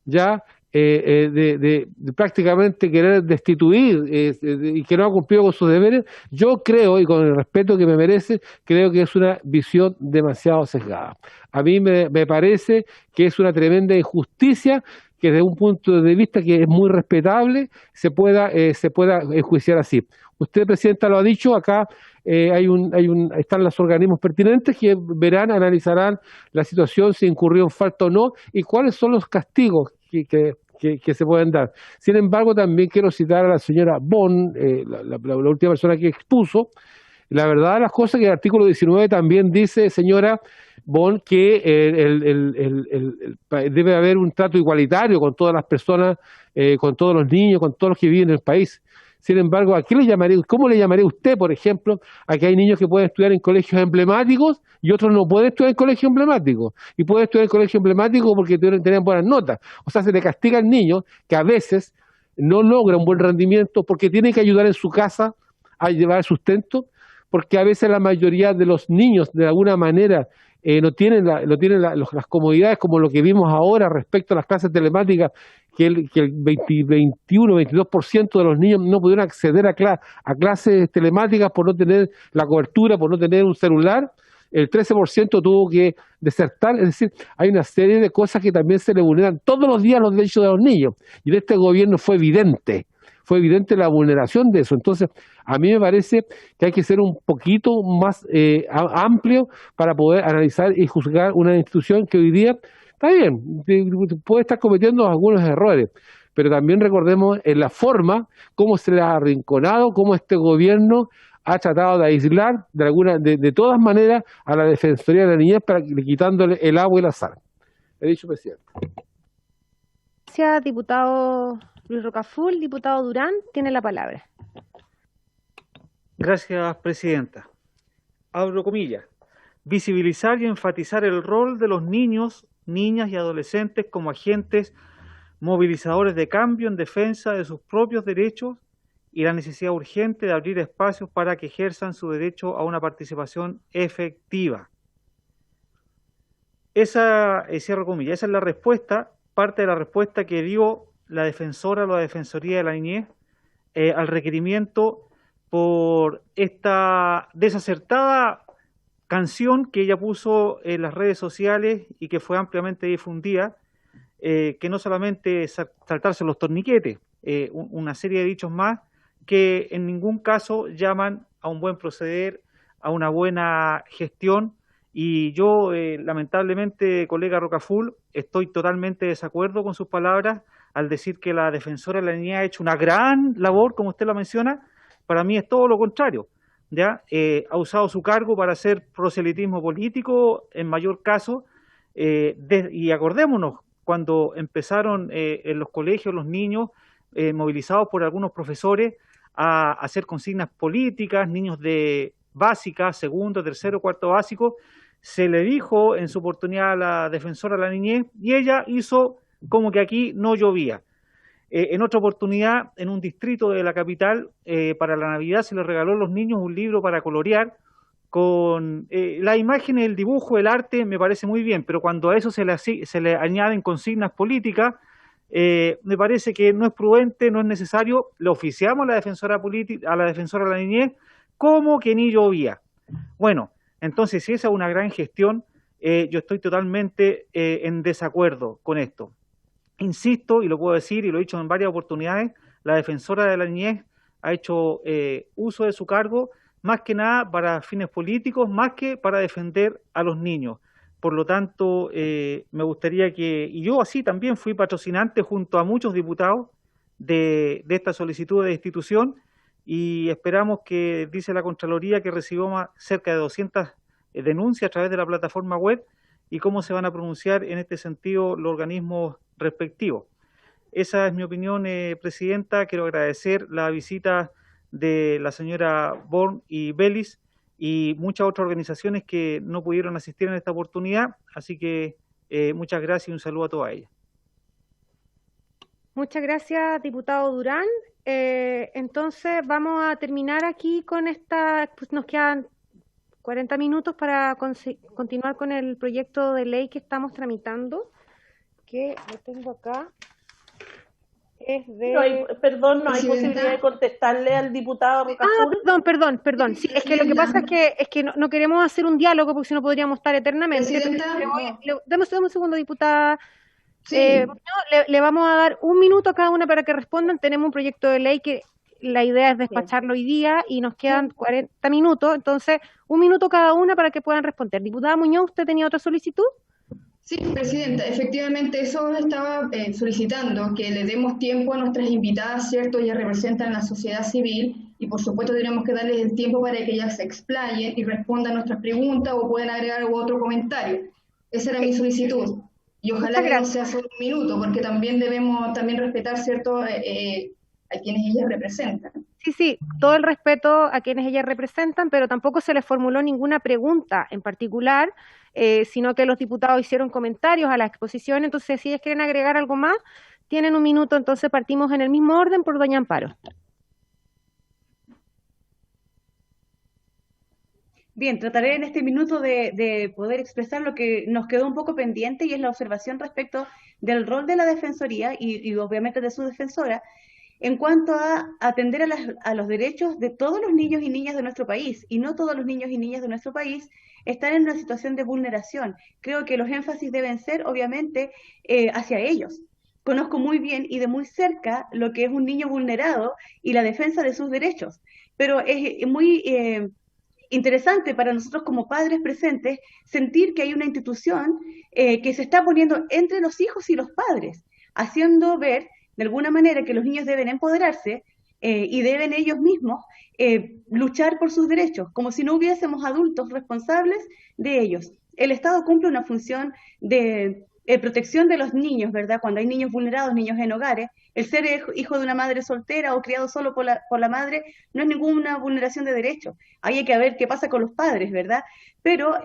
ya de prácticamente querer destituir y que no ha cumplido con sus deberes, yo creo, y con el respeto que me merece, creo que es una visión demasiado sesgada. A mí me parece que es una tremenda injusticia que desde un punto de vista que es muy respetable se pueda enjuiciar así. Usted, Presidenta, lo ha dicho, acá están los organismos pertinentes que verán, analizarán la situación, si incurrió en falta o no, y cuáles son los castigos que se pueden dar. Sin embargo, también quiero citar a la señora Bon, la última persona que expuso. La verdad de las cosas que el artículo 19 también dice, señora Bon, que debe haber un trato igualitario con todas las personas, con todos los niños, con todos los que viven en el país. Sin embargo, ¿cómo le llamaría usted, por ejemplo, a que hay niños que pueden estudiar en colegios emblemáticos y otros no pueden estudiar en colegios emblemáticos? Y pueden estudiar en colegios emblemáticos porque tenían buenas notas. O sea, se le castiga al niño que a veces no logra un buen rendimiento porque tiene que ayudar en su casa a llevar el sustento, porque a veces la mayoría de los niños, de alguna manera, no tienen las comodidades como lo que vimos ahora respecto a las clases telemáticas, que el 21-22% de los niños no pudieron acceder a clases telemáticas por no tener la cobertura, por no tener un celular. El 13% tuvo que desertar. Es decir, hay una serie de cosas que también se le vulneran todos los días los derechos de los niños. Y en este gobierno fue evidente la vulneración de eso. Entonces, a mí me parece que hay que ser un poquito más amplio para poder analizar y juzgar una institución que hoy día, está bien, puede estar cometiendo algunos errores, pero también recordemos en la forma, cómo se le ha arrinconado, cómo este gobierno ha tratado de aislar de todas maneras a la Defensoría de la Niñez, quitándole el agua y la sal. He dicho, presidente. Gracias, diputado Luis Rocaful. Diputado Durán, tiene la palabra. Gracias, Presidenta. Abro comillas. Visibilizar y enfatizar el rol de los niños, niñas y adolescentes como agentes movilizadores de cambio en defensa de sus propios derechos y la necesidad urgente de abrir espacios para que ejerzan su derecho a una participación efectiva. Cierro comillas, esa es la respuesta, parte de la respuesta que dio la defensora o la Defensoría de la Niñez al requerimiento por esta desacertada canción que ella puso en las redes sociales y que fue ampliamente difundida, que no solamente saltarse los torniquetes, una serie de dichos más que en ningún caso llaman a un buen proceder, a una buena gestión. Y yo, lamentablemente, colega Rocaful, estoy totalmente de desacuerdo con sus palabras al decir que la defensora de la niñez ha hecho una gran labor, como usted la menciona. Para mí es todo lo contrario. ¿Ya? Ha usado su cargo para hacer proselitismo político en mayor caso, y acordémonos, cuando empezaron en los colegios los niños movilizados por algunos profesores a hacer consignas políticas, niños de básica, segundo, tercero, cuarto básico. Se le dijo en su oportunidad a la defensora de la niñez y ella hizo como que aquí no llovía. En otra oportunidad, en un distrito de la capital, para la Navidad se les regaló a los niños un libro para colorear con la imagen, el dibujo, el arte, me parece muy bien, pero cuando a eso se le añaden consignas políticas, me parece que no es prudente, no es necesario. Le oficiamos a la defensora de la niñez como que ni llovía. Bueno, entonces si esa es una gran gestión, yo estoy totalmente en desacuerdo con esto. Insisto, y lo puedo decir, y lo he dicho en varias oportunidades, la defensora de la niñez ha hecho uso de su cargo más que nada para fines políticos, más que para defender a los niños. Por lo tanto, me gustaría y yo así también fui patrocinante junto a muchos diputados de esta solicitud de destitución, y esperamos que, dice la Contraloría, que recibió cerca de 200 denuncias a través de la plataforma web, y cómo se van a pronunciar en este sentido los organismos respectivos. Esa es mi opinión, Presidenta. Quiero agradecer la visita de la señora Born y Belis y muchas otras organizaciones que no pudieron asistir en esta oportunidad, así que muchas gracias y un saludo a todas ellas. Muchas gracias, diputado Durán. Entonces vamos a terminar aquí con esta, pues nos quedan 40 minutos para continuar con el proyecto de ley que estamos tramitando, que lo tengo acá. Es de... No hay posibilidad de contestarle al diputado Rocaful. Perdón. Sí, es que lo que pasa es que no queremos hacer un diálogo porque si no podríamos estar eternamente. Dame un segundo, diputada. Sí. Le vamos a dar un minuto a cada una para que respondan. Tenemos un proyecto de ley que la idea es despacharlo hoy día y nos quedan 40 minutos, entonces un minuto cada una para que puedan responder. Diputada Muñoz, ¿usted tenía otra solicitud? Sí, Presidenta, efectivamente eso estaba solicitando, que le demos tiempo a nuestras invitadas, ¿cierto? Ellas representan la sociedad civil y por supuesto tenemos que darles el tiempo para que ellas se explayen y respondan nuestras preguntas o puedan agregar algún otro comentario. Esa era mi solicitud. Y ojalá que no sea solo un minuto, porque también debemos respetar, ¿cierto?, a quienes ellas representan. Sí, todo el respeto a quienes ellas representan, pero tampoco se les formuló ninguna pregunta en particular, sino que los diputados hicieron comentarios a la exposición. Entonces, si ellos quieren agregar algo más, tienen un minuto. Entonces partimos en el mismo orden por doña Amparo. Bien, trataré en este minuto de poder expresar lo que nos quedó un poco pendiente, y es la observación respecto del rol de la Defensoría y obviamente de su defensora en cuanto a atender a los derechos de todos los niños y niñas de nuestro país. Y no todos los niños y niñas de nuestro país están en una situación de vulneración. Creo que los énfasis deben ser obviamente hacia ellos. Conozco muy bien y de muy cerca lo que es un niño vulnerado y la defensa de sus derechos, pero es muy interesante para nosotros como padres presentes sentir que hay una institución que se está poniendo entre los hijos y los padres, haciendo ver de alguna manera que los niños deben empoderarse y deben ellos mismos luchar por sus derechos, como si no hubiésemos adultos responsables de ellos. El Estado cumple una función de protección de los niños, ¿verdad? Cuando hay niños vulnerados, niños en hogares, el ser hijo de una madre soltera o criado solo por la madre no es ninguna vulneración de derechos. Ahí hay que ver qué pasa con los padres, ¿verdad? Pero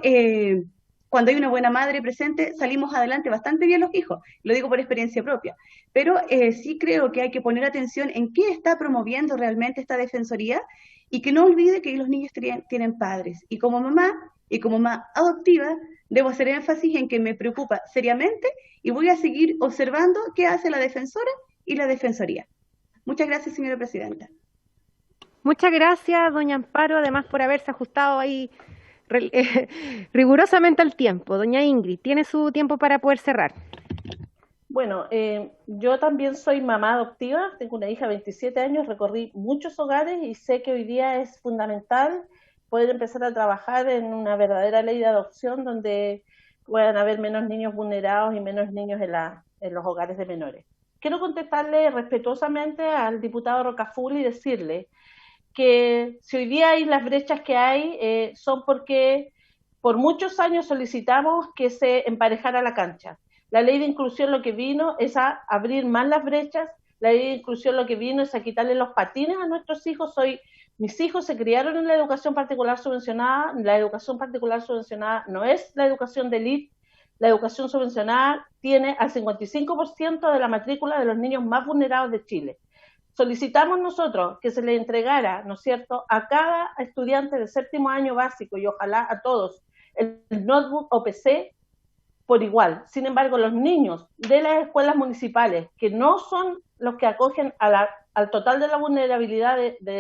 cuando hay una buena madre presente, salimos adelante bastante bien los hijos, lo digo por experiencia propia. Pero sí creo que hay que poner atención en qué está promoviendo realmente esta Defensoría y que no olvide que los niños tienen padres. Y como mamá adoptiva, debo hacer énfasis en que me preocupa seriamente y voy a seguir observando qué hace la Defensora y la Defensoría. Muchas gracias, señora Presidenta. Muchas gracias, doña Amparo, además por haberse ajustado ahí rigurosamente al tiempo. Doña Ingrid, tiene su tiempo para poder cerrar. Bueno, yo también soy mamá adoptiva, tengo una hija de 27 años, recorrí muchos hogares y sé que hoy día es fundamental poder empezar a trabajar en una verdadera ley de adopción donde puedan haber menos niños vulnerados y menos niños en los hogares de menores. Quiero contestarle respetuosamente al diputado Rocaful y decirle que si hoy día hay las brechas que hay, son porque por muchos años solicitamos que se emparejara la cancha. La ley de inclusión lo que vino es a abrir más las brechas, La ley de inclusión lo que vino es a quitarle los patines a nuestros hijos. Mis hijos se criaron en la educación particular subvencionada. La educación particular subvencionada no es la educación de élite. La educación subvencionada tiene al 55% de la matrícula de los niños más vulnerados de Chile. Solicitamos nosotros que se le entregara, ¿no es cierto?, a cada estudiante de séptimo año básico y ojalá a todos el notebook o PC por igual. Sin embargo, los niños de las escuelas municipales, que no son los que acogen al total de la vulnerabilidad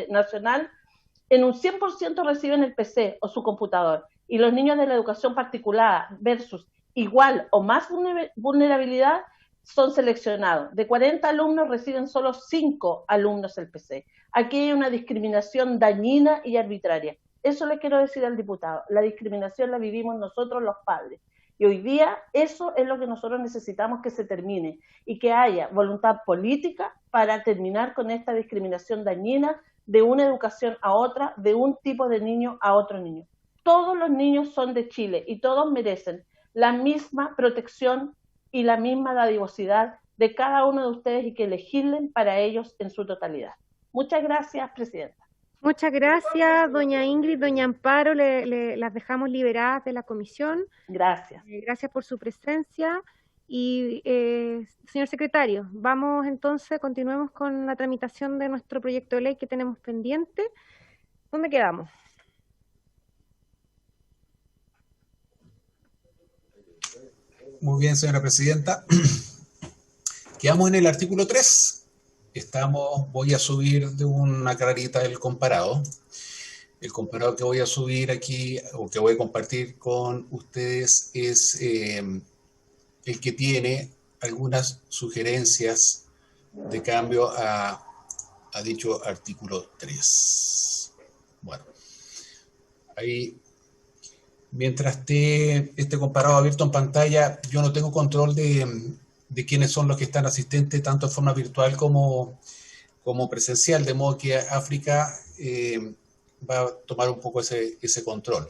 nacional, en un 100% reciben el PC o su computador. Y los niños de la educación particular versus igual o más vulnerabilidad son seleccionados. De 40 alumnos reciben solo 5 alumnos el PC. Aquí hay una discriminación dañina y arbitraria. Eso le quiero decir al diputado. La discriminación la vivimos nosotros los padres. Y hoy día eso es lo que nosotros necesitamos que se termine y que haya voluntad política para terminar con esta discriminación dañina de una educación a otra, de un tipo de niño a otro niño. Todos los niños son de Chile y todos merecen la misma protección y la misma dadivosidad de cada uno de ustedes y que legislen para ellos en su totalidad. Muchas gracias, Presidenta. Muchas gracias, doña Ingrid, doña Amparo, las dejamos liberadas de la comisión. Gracias. Gracias por su presencia. Y, señor secretario, vamos entonces, continuemos con la tramitación de nuestro proyecto de ley que tenemos pendiente. ¿Dónde quedamos? Muy bien, señora presidenta. Quedamos en el artículo 3. Voy a subir de una carrerita el comparado. El comparado que voy a subir aquí, o que voy a compartir con ustedes, es el que tiene algunas sugerencias de cambio a dicho artículo 3. Bueno, ahí, mientras esté este comparado abierto en pantalla, yo no tengo control de quiénes son los que están asistentes, tanto de forma virtual como presencial, de modo que África va a tomar un poco ese control.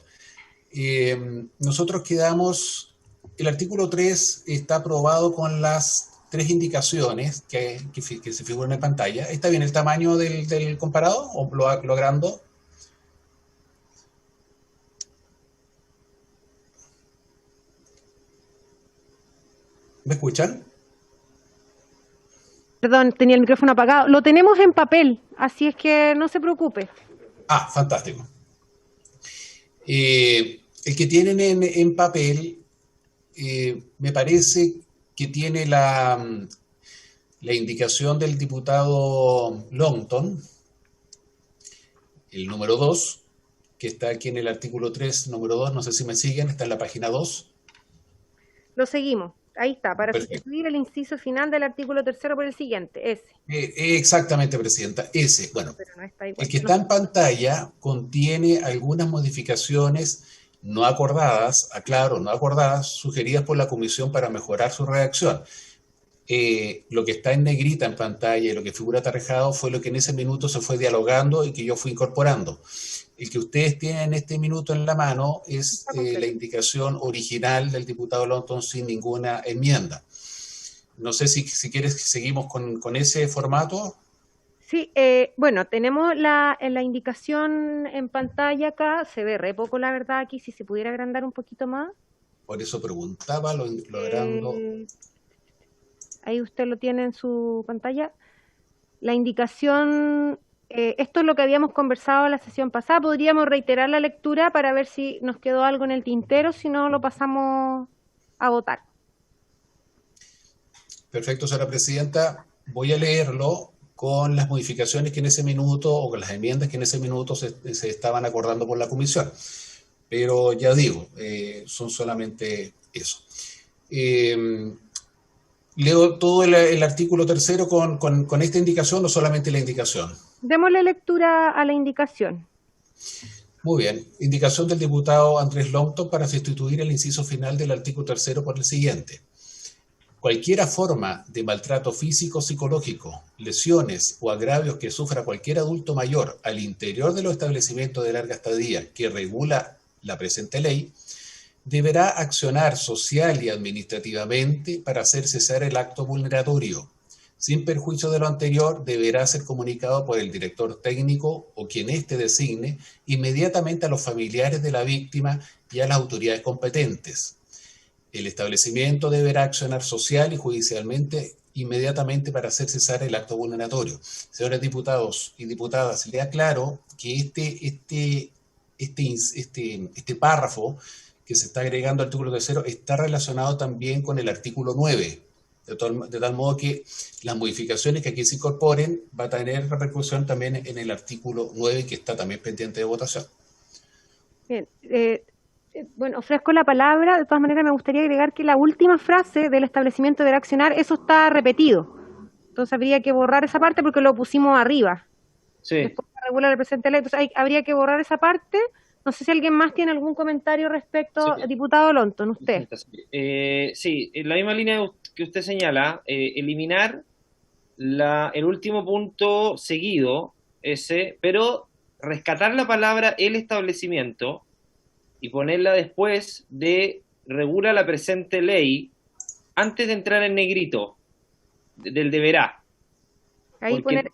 Nosotros quedamos, el artículo 3 está aprobado con las 3 indicaciones que se figuran en pantalla. ¿Está bien el tamaño del comparado o lo agrando? ¿Me escuchan? Perdón, tenía el micrófono apagado. Lo tenemos en papel, así es que no se preocupe. Ah, fantástico. El que tienen en papel, me parece que tiene la indicación del diputado Longton, el número 2, que está aquí en el artículo 3, número 2, no sé si me siguen, está en la página 2. Lo seguimos. Ahí está, para Perfecto. sustituir el inciso final del artículo 3 por el siguiente, ese. Exactamente, Presidenta, ese. Bueno, Pero no está igual. el que está en pantalla contiene algunas modificaciones no acordadas, aclaro, no acordadas, sugeridas por la Comisión para mejorar su redacción. Lo que está en negrita en pantalla y lo que figura atarrejado fue lo que en ese minuto se fue dialogando y que yo fui incorporando. El que ustedes tienen en este minuto en la mano es la indicación original del diputado Longton sin ninguna enmienda. No sé si quieres que seguimos con ese formato. Sí, bueno, tenemos la indicación en pantalla acá, se ve re poco la verdad aquí, si se pudiera agrandar un poquito más. Por eso preguntaba, lo agrando. Ahí usted lo tiene en su pantalla. La indicación, esto es lo que habíamos conversado en la sesión pasada, podríamos reiterar la lectura para ver si nos quedó algo en el tintero, si no lo pasamos a votar. Perfecto, señora Presidenta. Voy a leerlo con las modificaciones que en ese minuto, o con las enmiendas que en ese minuto se estaban acordando por la Comisión. Pero ya digo, son solamente eso. ¿Leo todo el artículo 3 con esta indicación o solamente la indicación? Démosle lectura a la indicación. Muy bien. Indicación del diputado Andrés Longton para sustituir el inciso final del artículo 3 por el siguiente. Cualquiera forma de maltrato físico o psicológico, lesiones o agravios que sufra cualquier adulto mayor al interior de los establecimientos de larga estadía que regula la presente ley, deberá accionar social y administrativamente para hacer cesar el acto vulneratorio, Sin perjuicio de lo anterior, deberá ser comunicado por el director técnico o quien éste designe inmediatamente a los familiares de la víctima y a las autoridades competentes. El establecimiento deberá accionar social y judicialmente inmediatamente para hacer cesar el acto vulneratorio. Señores diputados y diputadas, le aclaro que este párrafo que se está agregando al artículo 3 está relacionado también con el artículo 9, de tal modo que las modificaciones que aquí se incorporen va a tener repercusión también en el artículo 9, que está también pendiente de votación. Bien, bueno, ofrezco la palabra. De todas maneras, me gustaría agregar que la última frase del establecimiento deberá accionar, eso está repetido. Entonces habría que borrar esa parte porque lo pusimos arriba. Sí. Después se regula el presente ley. Entonces habría que borrar esa parte. No sé si alguien más tiene algún comentario respecto, Sí. diputado Lonton, usted. Sí, en la misma línea que usted señala, eliminar el último punto seguido, ese, pero rescatar la palabra el establecimiento y ponerla después de regula la presente ley antes de entrar en negrito, del deberá. Ahí Porque poner,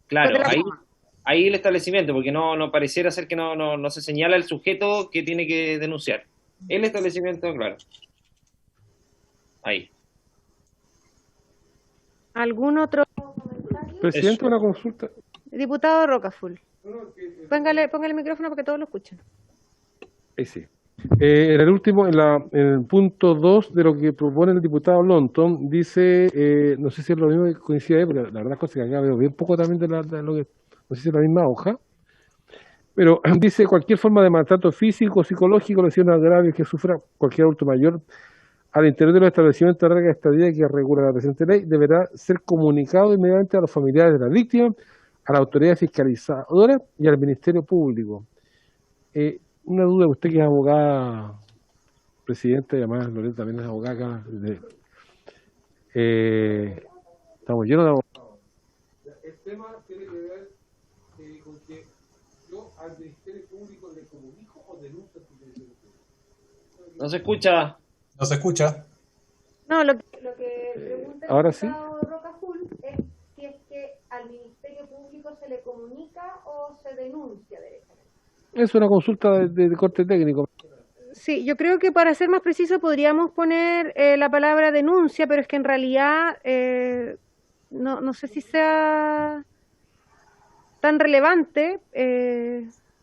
claro, poner la coma. ahí el establecimiento, porque no pareciera ser que no se señala el sujeto que tiene que denunciar. El establecimiento, claro. Ahí. ¿Algún otro comentario? Presidente, una consulta. Diputado Rocafull. Póngale el micrófono para que todos lo escuchen. Ahí sí. En el punto 2 de lo que propone el diputado Lonton, dice, no sé si es lo mismo que coincide, porque la verdad es que acá veo bien poco también de lo que, no sé si es la misma hoja, pero dice cualquier forma de maltrato físico, psicológico, lesiones graves que sufra cualquier adulto mayor al interior de los establecimientos de larga estadía que regula la presente ley, deberá ser comunicado inmediatamente a los familiares de la víctima, a la autoridad fiscalizadora y al Ministerio Público. Una duda, usted que es abogada, presidente, y además Lorena también es abogada acá. Estamos llenos de abogados. El tema tiene que ver con que yo al Ministerio Público le comunico o denuncio al Ministerio Público. No se escucha. ¿No se escucha? No, lo que pregunta el Ahora sí. diputado Rocafull es si es que al Ministerio Público se le comunica o se denuncia derechamente. Es una consulta de corte técnico. Sí, yo creo que para ser más preciso podríamos poner la palabra denuncia, pero es que en realidad no sé si sea tan relevante.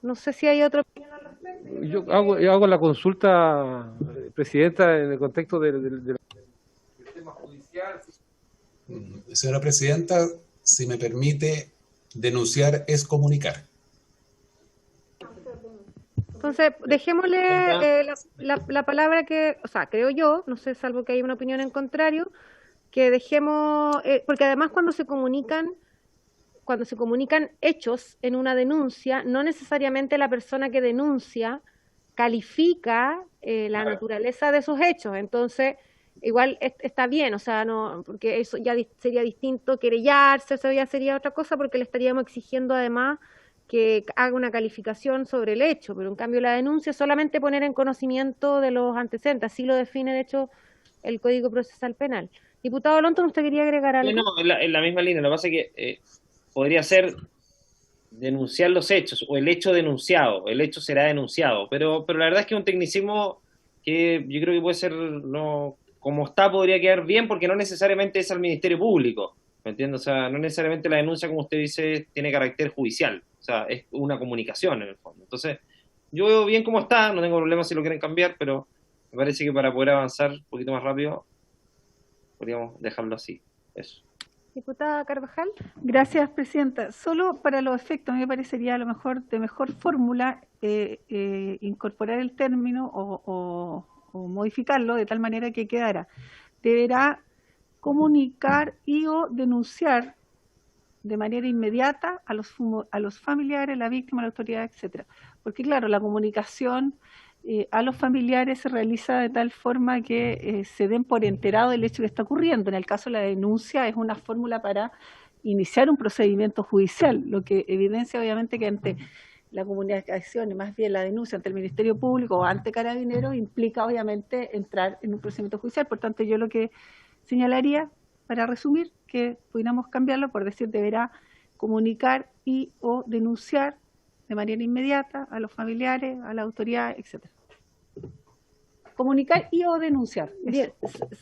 No sé si hay otra opinión al respecto. Yo hago la consulta, presidenta, en el contexto del tema judicial. Señora presidenta, si me permite, denunciar es comunicar. Entonces, dejémosle la palabra que, o sea, creo yo, no sé, salvo que haya una opinión en contrario, que dejemos, porque además cuando se comunican hechos en una denuncia, no necesariamente la persona que denuncia califica la naturaleza de esos hechos. Entonces, igual está bien, o sea, no, porque eso ya sería distinto querellarse, eso ya sería otra cosa, porque le estaríamos exigiendo además que haga una calificación sobre el hecho, pero en cambio la denuncia es solamente poner en conocimiento de los antecedentes, así lo define de hecho el Código Procesal Penal. Diputado Lonton, ¿usted quería agregar algo? No, en la misma línea. Lo que pasa es que podría ser denunciar los hechos o el hecho denunciado. El hecho será denunciado. Pero la verdad es que es un tecnicismo que yo creo que puede ser, no, como está, podría quedar bien porque no necesariamente es al Ministerio Público. ¿Me entiendes? O sea, no necesariamente la denuncia, como usted dice, tiene carácter judicial. O sea, es una comunicación en el fondo. Entonces, yo veo bien cómo está. No tengo problema si lo quieren cambiar, pero me parece que para poder avanzar un poquito más rápido podríamos dejarlo así. Eso. Diputada Carvajal. Gracias, presidenta. Solo para los efectos, a mí me parecería a lo mejor de mejor fórmula incorporar el término o modificarlo de tal manera que quedara. Deberá comunicar y o denunciar de manera inmediata a los familiares, la víctima, la autoridad, etcétera. Porque claro, la comunicación a los familiares se realiza de tal forma que se den por enterado del hecho que está ocurriendo. En el caso de la denuncia es una fórmula para iniciar un procedimiento judicial, lo que evidencia obviamente que ante la comunicación y más bien la denuncia ante el Ministerio Público o ante Carabineros implica obviamente entrar en un procedimiento judicial. Por tanto, yo lo que señalaría para resumir, que pudiéramos cambiarlo por decir deberá comunicar y o denunciar de manera inmediata a los familiares, a la autoridad, etcétera. Comunicar y o denunciar. Bien,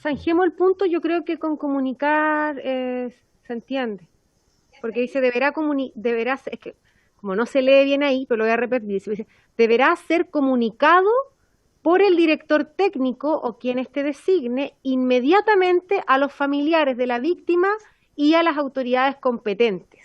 zanjemos el punto, yo creo que con comunicar se entiende, porque dice deberá, es que como no se lee bien ahí, pero lo voy a repetir, dice, deberá ser comunicado por el director técnico o quien éste designe inmediatamente a los familiares de la víctima y a las autoridades competentes.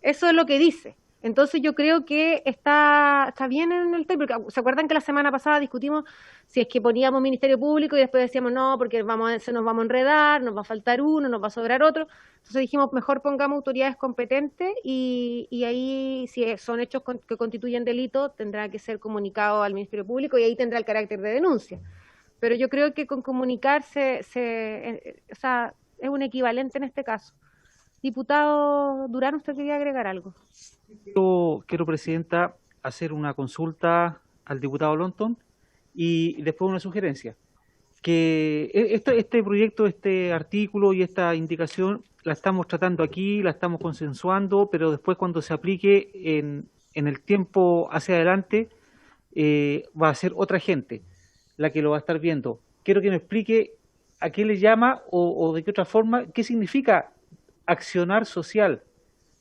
Eso es lo que dice. Entonces yo creo que está bien en el tema, porque ¿se acuerdan que la semana pasada discutimos si es que poníamos Ministerio Público y después decíamos no, porque se nos vamos a enredar, nos va a faltar uno, nos va a sobrar otro? Entonces dijimos mejor pongamos autoridades competentes y ahí si son hechos que constituyen delito tendrá que ser comunicado al Ministerio Público y ahí tendrá el carácter de denuncia. Pero yo creo que con comunicarse o sea, es un equivalente en este caso. Diputado Durán, ¿usted quería agregar algo? Quiero, Presidenta, hacer una consulta al diputado Lonton y después una sugerencia. Que este proyecto, este artículo y esta indicación la estamos tratando aquí, la estamos consensuando, pero después cuando se aplique en el tiempo hacia adelante va a ser otra gente la que lo va a estar viendo. Quiero que me explique a qué le llama o de qué otra forma, qué significa accionar social.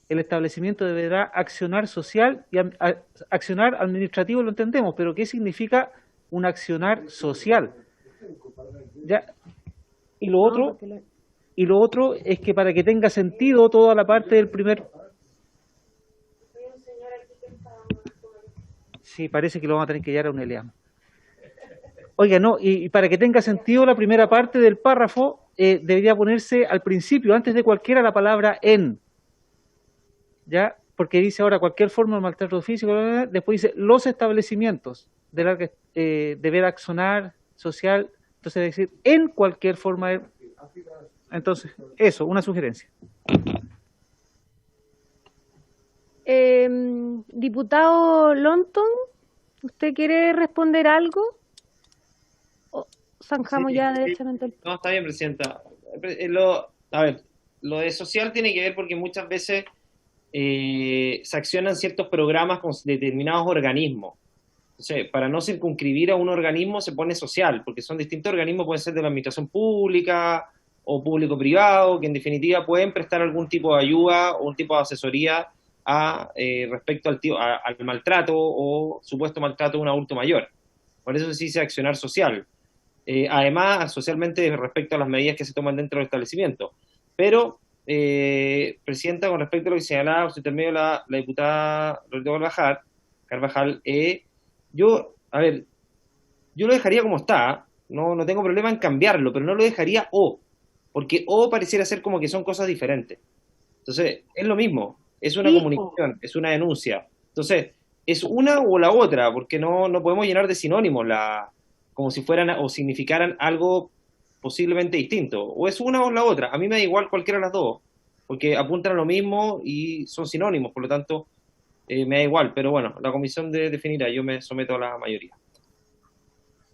El establecimiento deberá accionar social y accionar administrativo lo entendemos, pero ¿qué significa un accionar social? ¿Ya? Y lo otro es que para que tenga sentido toda la parte del primer... Sí, parece que lo vamos a tener que llevar a un ELEAM. Oiga, no, y para que tenga sentido la primera parte del párrafo, debería ponerse al principio, antes de cualquiera, la palabra en. ¿Ya? Porque dice ahora cualquier forma de maltrato físico, después dice los establecimientos deber accionar social, entonces debe decir en cualquier forma de... Entonces, eso, una sugerencia. Diputado Lonton, ¿usted quiere responder algo? ¿O zanjamos Sí, ya sí. derechamente el... No, está bien, Presidenta. Lo de social tiene que ver porque muchas veces se accionan ciertos programas con determinados organismos. Entonces, para no circunscribir a un organismo se pone social, porque son distintos organismos, pueden ser de la administración pública o público-privado, que en definitiva pueden prestar algún tipo de ayuda o un tipo de asesoría respecto al maltrato o supuesto maltrato de un adulto mayor. Por eso se dice accionar social. Además, socialmente respecto a las medidas que se toman dentro del establecimiento. Pero, Presidenta, con respecto a lo que señalaba por intermedio la diputada Rodríguez Carvajal, yo lo dejaría como está, no tengo problema en cambiarlo, pero no lo dejaría porque pareciera ser como que son cosas diferentes. Entonces, es lo mismo, es una comunicación, es una denuncia. Entonces, es una o la otra, porque no podemos llenar de sinónimos como si fueran o significaran algo posiblemente distinto. O es una o la otra. A mí me da igual cualquiera de las dos, porque apuntan a lo mismo y son sinónimos, por lo tanto, me da igual. Pero bueno, la comisión definirá, yo me someto a la mayoría.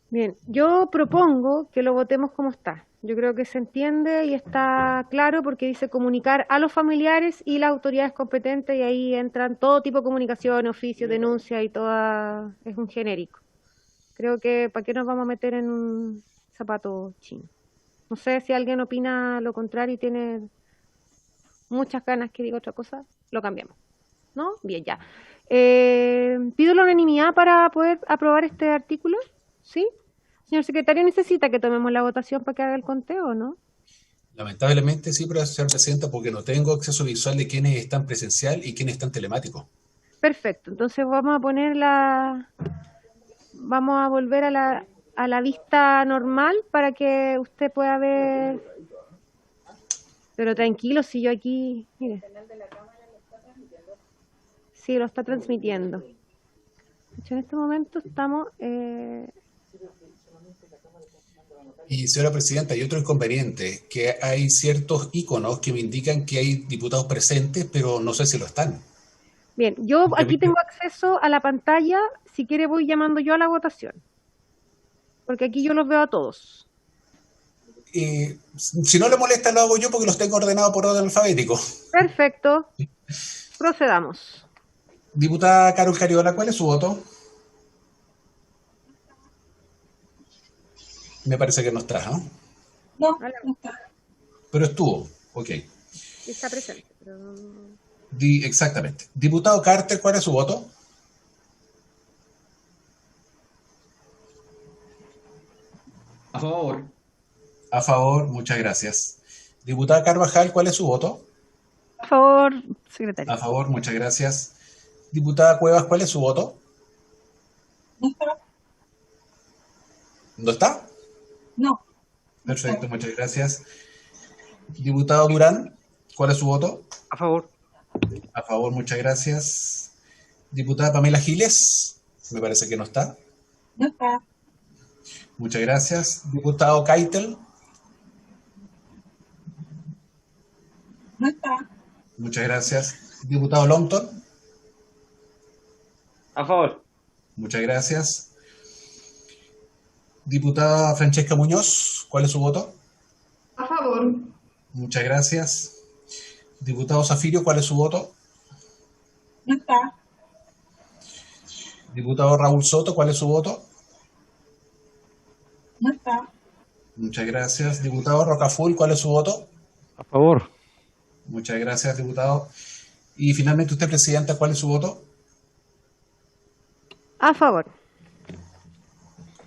Bien, yo propongo que lo votemos como está. Yo creo que se entiende y está claro porque dice comunicar a los familiares y las autoridades competentes y ahí entran todo tipo de comunicación, oficio, denuncia y toda, es un genérico. Creo que ¿para qué nos vamos a meter en un zapato chino? No sé si alguien opina lo contrario y tiene muchas ganas que diga otra cosa, lo cambiamos. ¿No? Bien, ya. Pido la unanimidad para poder aprobar este artículo. ¿Sí? Señor secretario, ¿necesita que tomemos la votación para que haga el conteo o no? Lamentablemente sí, pero señora Presidenta, porque no tengo acceso visual de quiénes están presencial y quiénes están telemáticos. Perfecto, entonces vamos a poner vamos a volver a la vista normal para que usted pueda ver. Pero tranquilo, si yo aquí, mire. Sí, lo está transmitiendo. De hecho, en este momento estamos... Y señora Presidenta, hay otro inconveniente, que hay ciertos iconos que me indican que hay diputados presentes, pero no sé si lo están. Bien, yo aquí tengo acceso a la pantalla, si quiere voy llamando yo a la votación, porque aquí yo los veo a todos. Si no le molesta, lo hago yo porque los tengo ordenados por orden alfabético. Perfecto. Procedamos. Diputada Carol Cariola, ¿cuál es su voto? Me parece que no está, ¿no? No, no está. Pero estuvo, ok. Está presente. Pero... Exactamente. Diputado Carter, ¿cuál es su voto? A favor. A favor, muchas gracias. Diputada Carvajal, ¿cuál es su voto? A favor, secretario. A favor, muchas gracias. Diputada Cuevas, ¿cuál es su voto? No está. ¿No está? No. Perfecto, muchas gracias. Diputado Durán, ¿cuál es su voto? A favor. A favor, muchas gracias. Diputada Pamela Giles, me parece que no está. No está. Muchas gracias. Diputado Keitel. No está. Muchas gracias. Diputado Longton. A favor. Muchas gracias. Diputada Francesca Muñoz, ¿cuál es su voto? A favor. Muchas gracias. Diputado Zafirio, ¿cuál es su voto? No está. Diputado Raúl Soto, ¿cuál es su voto? No está. Muchas gracias. Diputado Rocaful, ¿cuál es su voto? A favor. Muchas gracias, diputado. Y finalmente usted, presidenta, ¿cuál es su voto? A favor.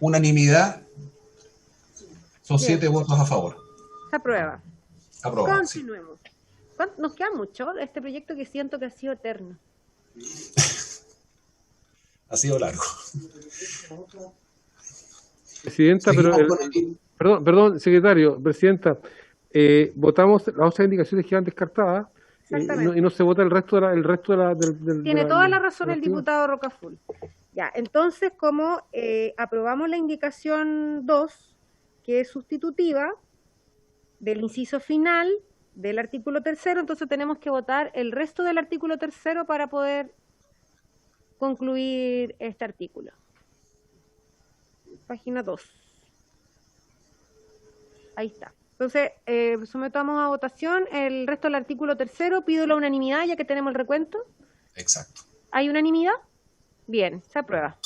Unanimidad. Son Bien. 7 votos a favor. Se aprueba. Aprobado. Sí. Continuemos. Nos queda mucho de este proyecto que siento que ha sido eterno. Ha sido largo. Presidenta, pero perdón, secretario, presidenta, votamos las otras indicaciones que eran descartadas y no se vota el resto de la Tiene toda la razón el diputado Rocaful. Ya, entonces, como aprobamos la indicación 2, que es sustitutiva del inciso final del artículo 3º, entonces tenemos que votar el resto del artículo 3º para poder concluir este artículo. Página 2. Ahí está. Entonces, sometamos a votación el resto del artículo 3º. Pido la unanimidad ya que tenemos el recuento. Exacto. ¿Hay unanimidad? Bien, se aprueba.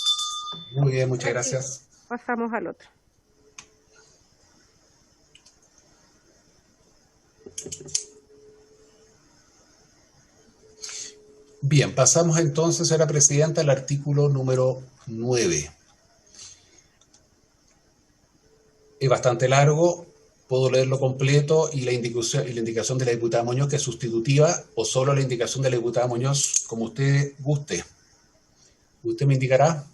Muy bien, muchas gracias. Pasamos al otro. Bien, pasamos entonces, señora presidenta, al artículo número 9. Es bastante largo, puedo leerlo completo y la indicación de la diputada Muñoz, que es sustitutiva, o solo la indicación de la diputada Muñoz, como usted guste. ¿Usted me indicará?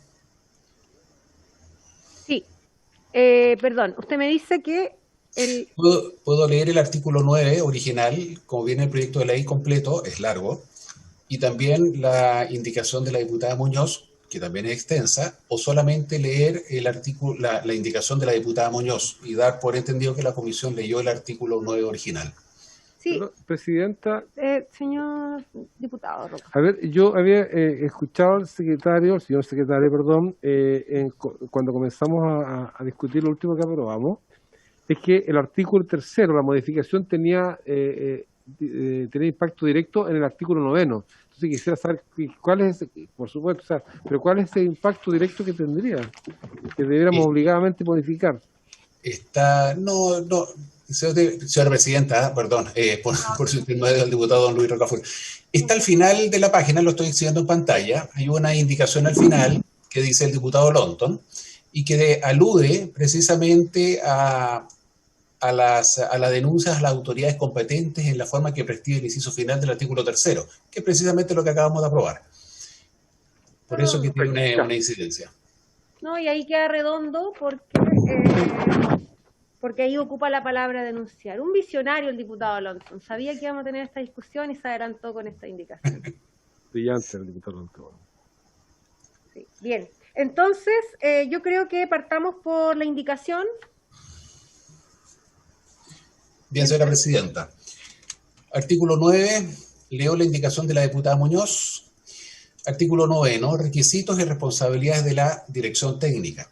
Sí. Perdón, usted me dice que Puedo leer el artículo 9 original, como viene el proyecto de ley completo, es largo, y también la indicación de la diputada Muñoz, que también es extensa, o solamente leer el artículo, la indicación de la diputada Muñoz y dar por entendido que la comisión leyó el artículo 9 original. Sí. Presidenta. Señor diputado Roca. A ver, yo había escuchado al señor secretario, cuando comenzamos a discutir lo último que aprobamos, es que el artículo 3º, la modificación tenía impacto directo en el artículo 9. Entonces quisiera saber cuál es, por supuesto, pero cuál es el impacto directo que tendría, que debiéramos obligadamente modificar. Señora presidenta, perdón, por su intermedio del diputado don Luis Rocaful. Está al final de la página, lo estoy exhibiendo en pantalla, hay una indicación al final que dice el diputado Longton y que alude precisamente a las denuncias a las autoridades competentes en la forma que prescribe el inciso final del artículo 3º, que es precisamente lo que acabamos de aprobar. Por eso que tiene una incidencia. No, y ahí queda redondo porque ahí ocupa la palabra denunciar. Un visionario el diputado Longton. Sabía que íbamos a tener esta discusión y se adelantó con esta indicación. Brillante el diputado Longton. Sí, bien. Entonces, yo creo que partamos por la indicación. Bien, señora presidenta. Artículo 9, leo la indicación de la diputada Muñoz. Artículo 9, requisitos y responsabilidades de la dirección técnica.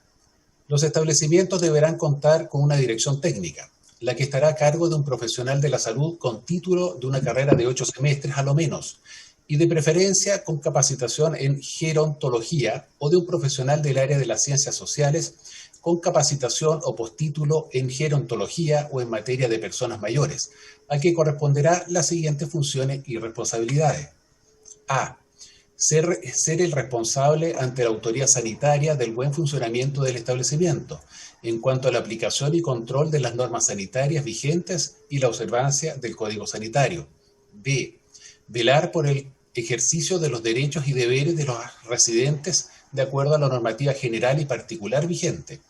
Los establecimientos deberán contar con una dirección técnica. la que estará a cargo de un profesional de la salud con título de una carrera de 8 semestres a lo menos, y de preferencia con capacitación en gerontología o de un profesional del área de las ciencias sociales con capacitación o postítulo en gerontología o en materia de personas mayores, a que corresponderá las siguientes funciones y responsabilidades. A. Ser el responsable ante la autoridad sanitaria del buen funcionamiento del establecimiento, en cuanto a la aplicación y control de las normas sanitarias vigentes y la observancia del Código Sanitario. B. Velar por el ejercicio de los derechos y deberes de los residentes de acuerdo a la normativa general y particular vigente.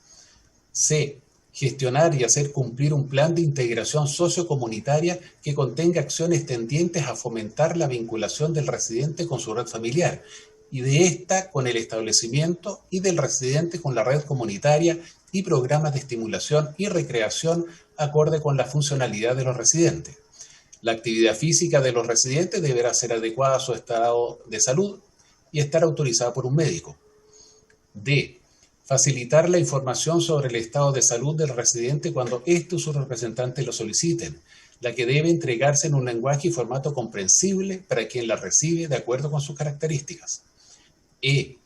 C. Gestionar y hacer cumplir un plan de integración sociocomunitaria que contenga acciones tendientes a fomentar la vinculación del residente con su red familiar y de ésta con el establecimiento y del residente con la red comunitaria y programas de estimulación y recreación acorde con la funcionalidad de los residentes. La actividad física de los residentes deberá ser adecuada a su estado de salud y estar autorizada por un médico. D. Facilitar la información sobre el estado de salud del residente cuando éste o sus representantes lo soliciten, la que debe entregarse en un lenguaje y formato comprensible para quien la recibe de acuerdo con sus características. E.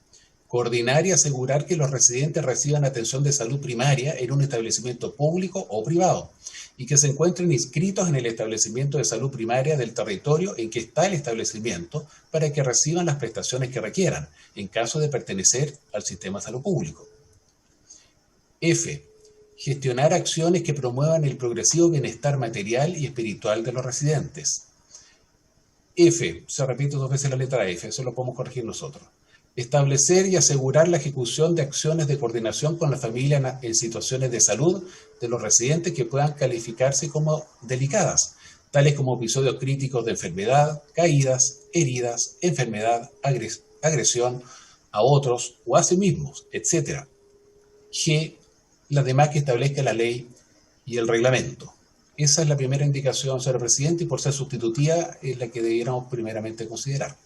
Coordinar y asegurar que los residentes reciban atención de salud primaria en un establecimiento público o privado y que se encuentren inscritos en el establecimiento de salud primaria del territorio en que está el establecimiento para que reciban las prestaciones que requieran, en caso de pertenecer al sistema de salud público. F. Gestionar acciones que promuevan el progresivo bienestar material y espiritual de los residentes. F. Se repite 2 veces la letra F, eso lo podemos corregir nosotros. Establecer y asegurar la ejecución de acciones de coordinación con la familia en situaciones de salud de los residentes que puedan calificarse como delicadas, tales como episodios críticos de enfermedad, caídas, heridas, enfermedad, agresión a otros o a sí mismos, etc. G. Las demás que establezca la ley y el reglamento. Esa es la primera indicación, señor presidente, y por ser sustitutiva es la que debiéramos primeramente considerar.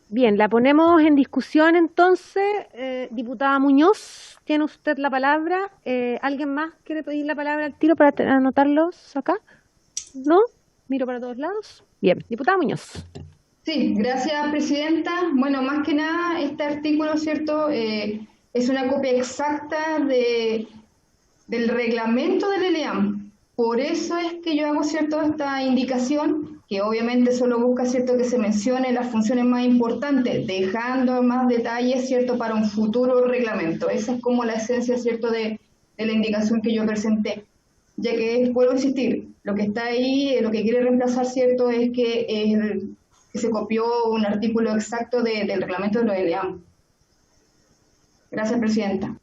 Bien, la ponemos en discusión entonces. Diputada Muñoz, tiene usted la palabra. ¿Alguien más quiere pedir la palabra al tiro para anotarlos acá? ¿No? Miro para todos lados. Bien, diputada Muñoz. Sí, gracias, presidenta. Bueno, más que nada, este artículo, ¿cierto?, es una copia exacta del reglamento del ELEAM. Por eso es que yo hago, ¿cierto?, esta indicación, que obviamente solo busca, ¿cierto?, que se mencione las funciones más importantes, dejando más detalles, ¿cierto?, para un futuro reglamento. Esa es como la esencia, ¿cierto?, de la indicación que yo presenté. Ya que, vuelvo a insistir, lo que está ahí, lo que quiere reemplazar, ¿cierto?, es que se copió un artículo exacto del reglamento de los ELEAM. Gracias, presidenta.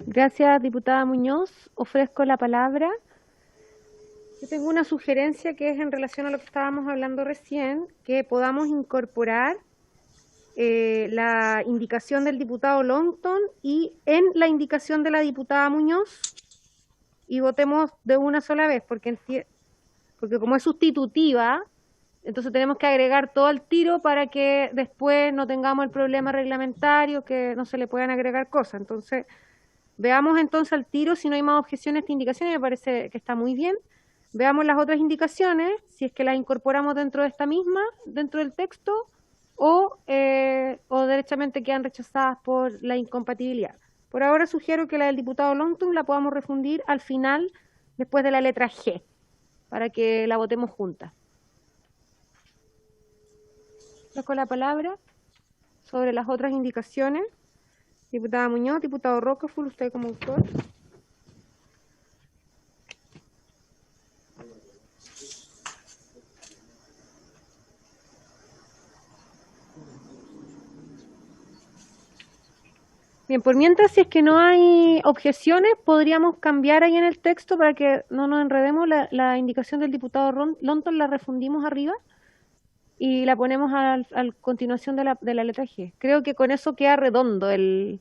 Gracias, diputada Muñoz. Ofrezco la palabra. Yo tengo una sugerencia que es en relación a lo que estábamos hablando recién, que podamos incorporar la indicación del diputado Longton y en la indicación de la diputada Muñoz y votemos de una sola vez, porque como es sustitutiva, entonces tenemos que agregar todo al tiro para que después no tengamos el problema reglamentario, que no se le puedan agregar cosas. Entonces, veamos entonces al tiro si no hay más objeciones a esta indicación, y me parece que está muy bien. Veamos las otras indicaciones, si es que las incorporamos dentro de esta misma, dentro del texto, o derechamente quedan rechazadas por la incompatibilidad. Por ahora sugiero que la del diputado Longton la podamos refundir al final, después de la letra G, para que la votemos juntas. Con la palabra sobre las otras indicaciones. Diputada Muñoz, diputado Roquefort, usted como autor. Bien, por mientras, si es que no hay objeciones, podríamos cambiar ahí en el texto para que no nos enredemos. La indicación del diputado Longton la refundimos arriba y la ponemos a continuación de la letra G. Creo que con eso queda redondo el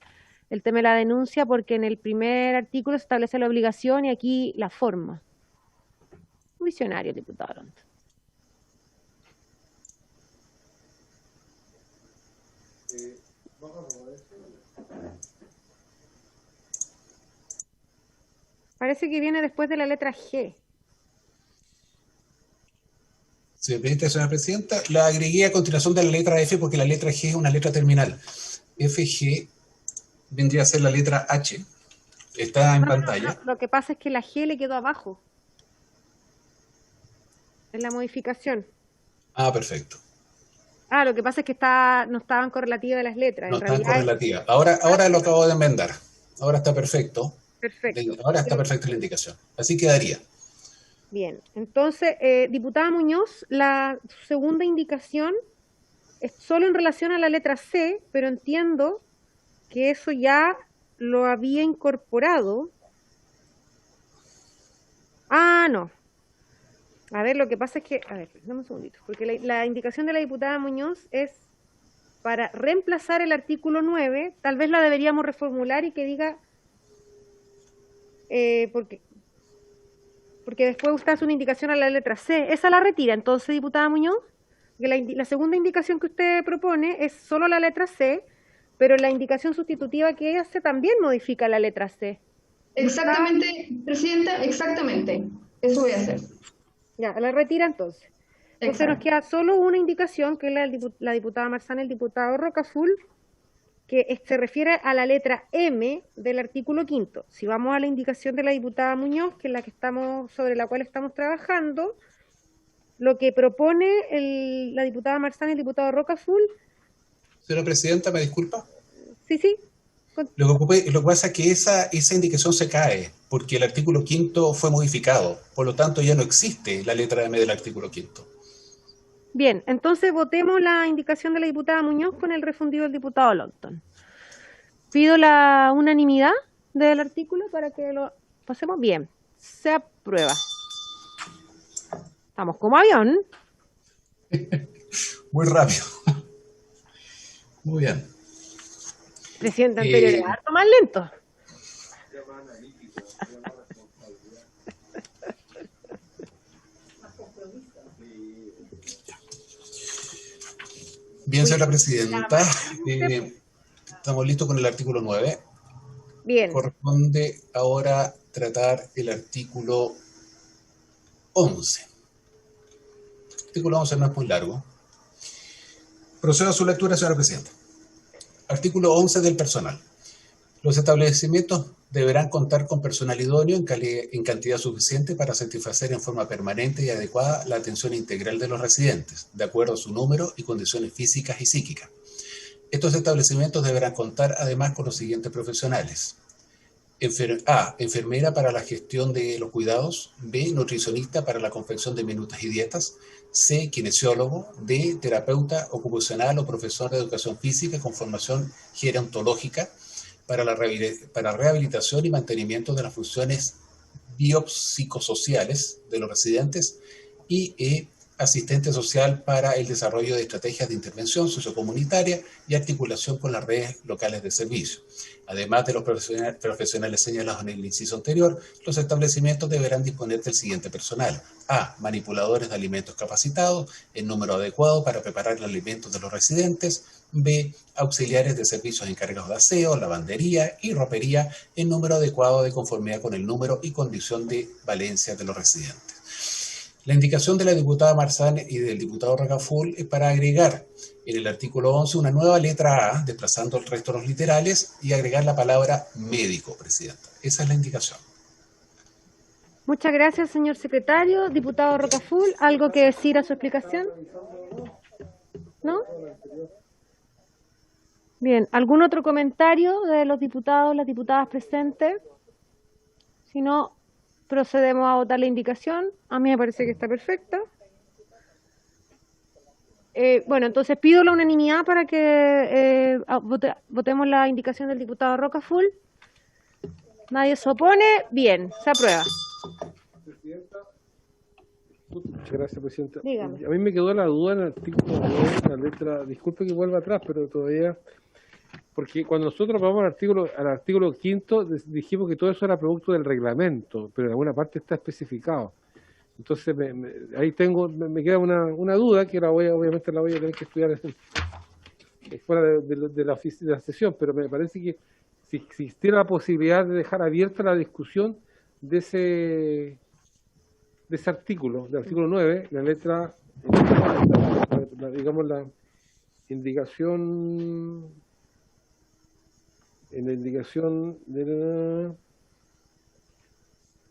tema de la denuncia, porque en el primer artículo se establece la obligación y aquí la forma. Visionario, diputado Longton. parece que viene después de la letra G. Si me permite, señora presidenta, la agregué a continuación de la letra F porque la letra G es una letra terminal. FG vendría a ser la letra H. Está en pantalla. Lo que pasa es que la G le quedó abajo. En la modificación. Ah, perfecto. Ah, lo que pasa es que no estaban correlativas las letras. No en están realidad correlativas. Ahora lo acabo de enmendar. Ahora está perfecto. Perfecto. Ahora está perfecta la indicación. Así quedaría. Bien, entonces, diputada Muñoz, la segunda indicación es solo en relación a la letra C, pero entiendo que eso ya lo había incorporado. Ah, no. A ver, lo que pasa es que, a ver, dame un segundito, porque la indicación de la diputada Muñoz es para reemplazar el artículo 9, tal vez la deberíamos reformular y que diga, porque después usted hace una indicación a la letra C, esa la retira, entonces, diputada Muñoz, que la segunda indicación que usted propone es solo la letra C, pero la indicación sustitutiva que hace también modifica la letra C. Exactamente, presidenta, exactamente. Eso voy a hacer. Ya, la retira entonces. Entonces nos queda solo una indicación, que es la diputada Marzán, el diputado Rocaful, que se refiere a la letra M del artículo 5. Si vamos a la indicación de la diputada Muñoz, que es la que sobre la cual estamos trabajando, lo que propone la diputada Marzán y el diputado Rocaful. Señora presidenta, ¿me disculpa? Sí. Lo que pasa es que esa indicación se cae, porque el artículo 5 fue modificado, por lo tanto ya no existe la letra M del artículo 5. Bien, entonces votemos la indicación de la diputada Muñoz con el refundido del diputado Longton. Pido la unanimidad del artículo para que lo pasemos bien. Se aprueba. Estamos como avión. Muy rápido. Muy bien. Presidente anterior era harto más lento. Bien, señora presidenta, estamos listos con el artículo 9. Bien. Corresponde ahora tratar el artículo 11. El artículo 11 no es muy largo. Procedo a su lectura, señora presidenta. Artículo 11 del personal. Los establecimientos deberán contar con personal idóneo en cantidad suficiente para satisfacer en forma permanente y adecuada la atención integral de los residentes, de acuerdo a su número y condiciones físicas y psíquicas. Estos establecimientos deberán contar además con los siguientes profesionales. A. Enfermera para la gestión de los cuidados. B. Nutricionista para la confección de minutas y dietas. C. Kinesiólogo. D. Terapeuta ocupacional o profesor de educación física con formación gerontológica para rehabilitación y mantenimiento de las funciones biopsicosociales de los residentes. Y E. Asistente social para el desarrollo de estrategias de intervención sociocomunitaria y articulación con las redes locales de servicio. Además de los profesionales señalados en el inciso anterior, los establecimientos deberán disponer del siguiente personal. A. Manipuladores de alimentos capacitados, en número adecuado para preparar los alimentos de los residentes. B. Auxiliares de servicios encargados de aseo, lavandería y ropería, en número adecuado de conformidad con el número y condición de valencia de los residentes. La indicación de la diputada Marzán y del diputado Rocaful es para agregar en el artículo 11 una nueva letra A, desplazando el resto de los literales, y agregar la palabra médico, presidenta. Esa es la indicación. Muchas gracias, señor secretario. Diputado Rocaful, ¿algo que decir a su explicación? ¿No? Bien, ¿algún otro comentario de los diputados, las diputadas presentes? Si no, procedemos a votar la indicación. A mí me parece que está perfecta. Bueno, entonces pido la unanimidad para que votemos la indicación del diputado Rocaful. ¿Nadie se opone? Bien, se aprueba. Muchas gracias, presidenta. Dígame. A mí me quedó la duda en el artículo 9, la letra, disculpe que vuelva atrás, pero todavía, porque cuando nosotros vamos al artículo 5, dijimos que todo eso era producto del reglamento, pero en alguna parte está especificado. Entonces ahí me queda una duda que obviamente la voy a tener que estudiar fuera de la sesión, pero me parece que si existiera la posibilidad de dejar abierta la discusión de ese artículo, del artículo 9, la letra, digamos la indicación, en la indicación de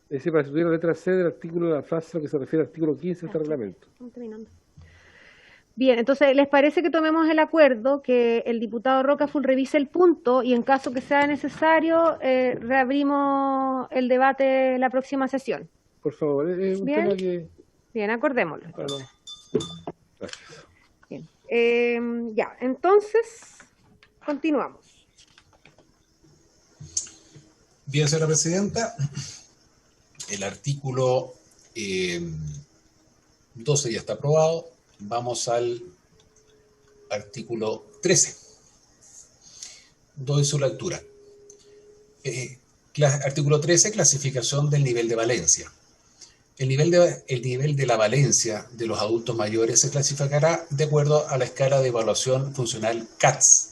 ese para estudiar la letra C del artículo de la frase a lo que se refiere al artículo 15 de este reglamento. Estamos terminando. Bien, entonces, ¿les parece que tomemos el acuerdo que el diputado Rocafull revise el punto y en caso que sea necesario reabrimos el debate la próxima sesión? Por favor, es un Bien. tema que... Bien, acordémoslo. Bueno, gracias. Bien. Ya, entonces, continuamos. Bien, señora presidenta, el artículo 12 ya está aprobado. Vamos al artículo 13. Doy su lectura. Artículo 13, clasificación del nivel de valencia. El nivel de la valencia de los adultos mayores se clasificará de acuerdo a la escala de evaluación funcional CATS.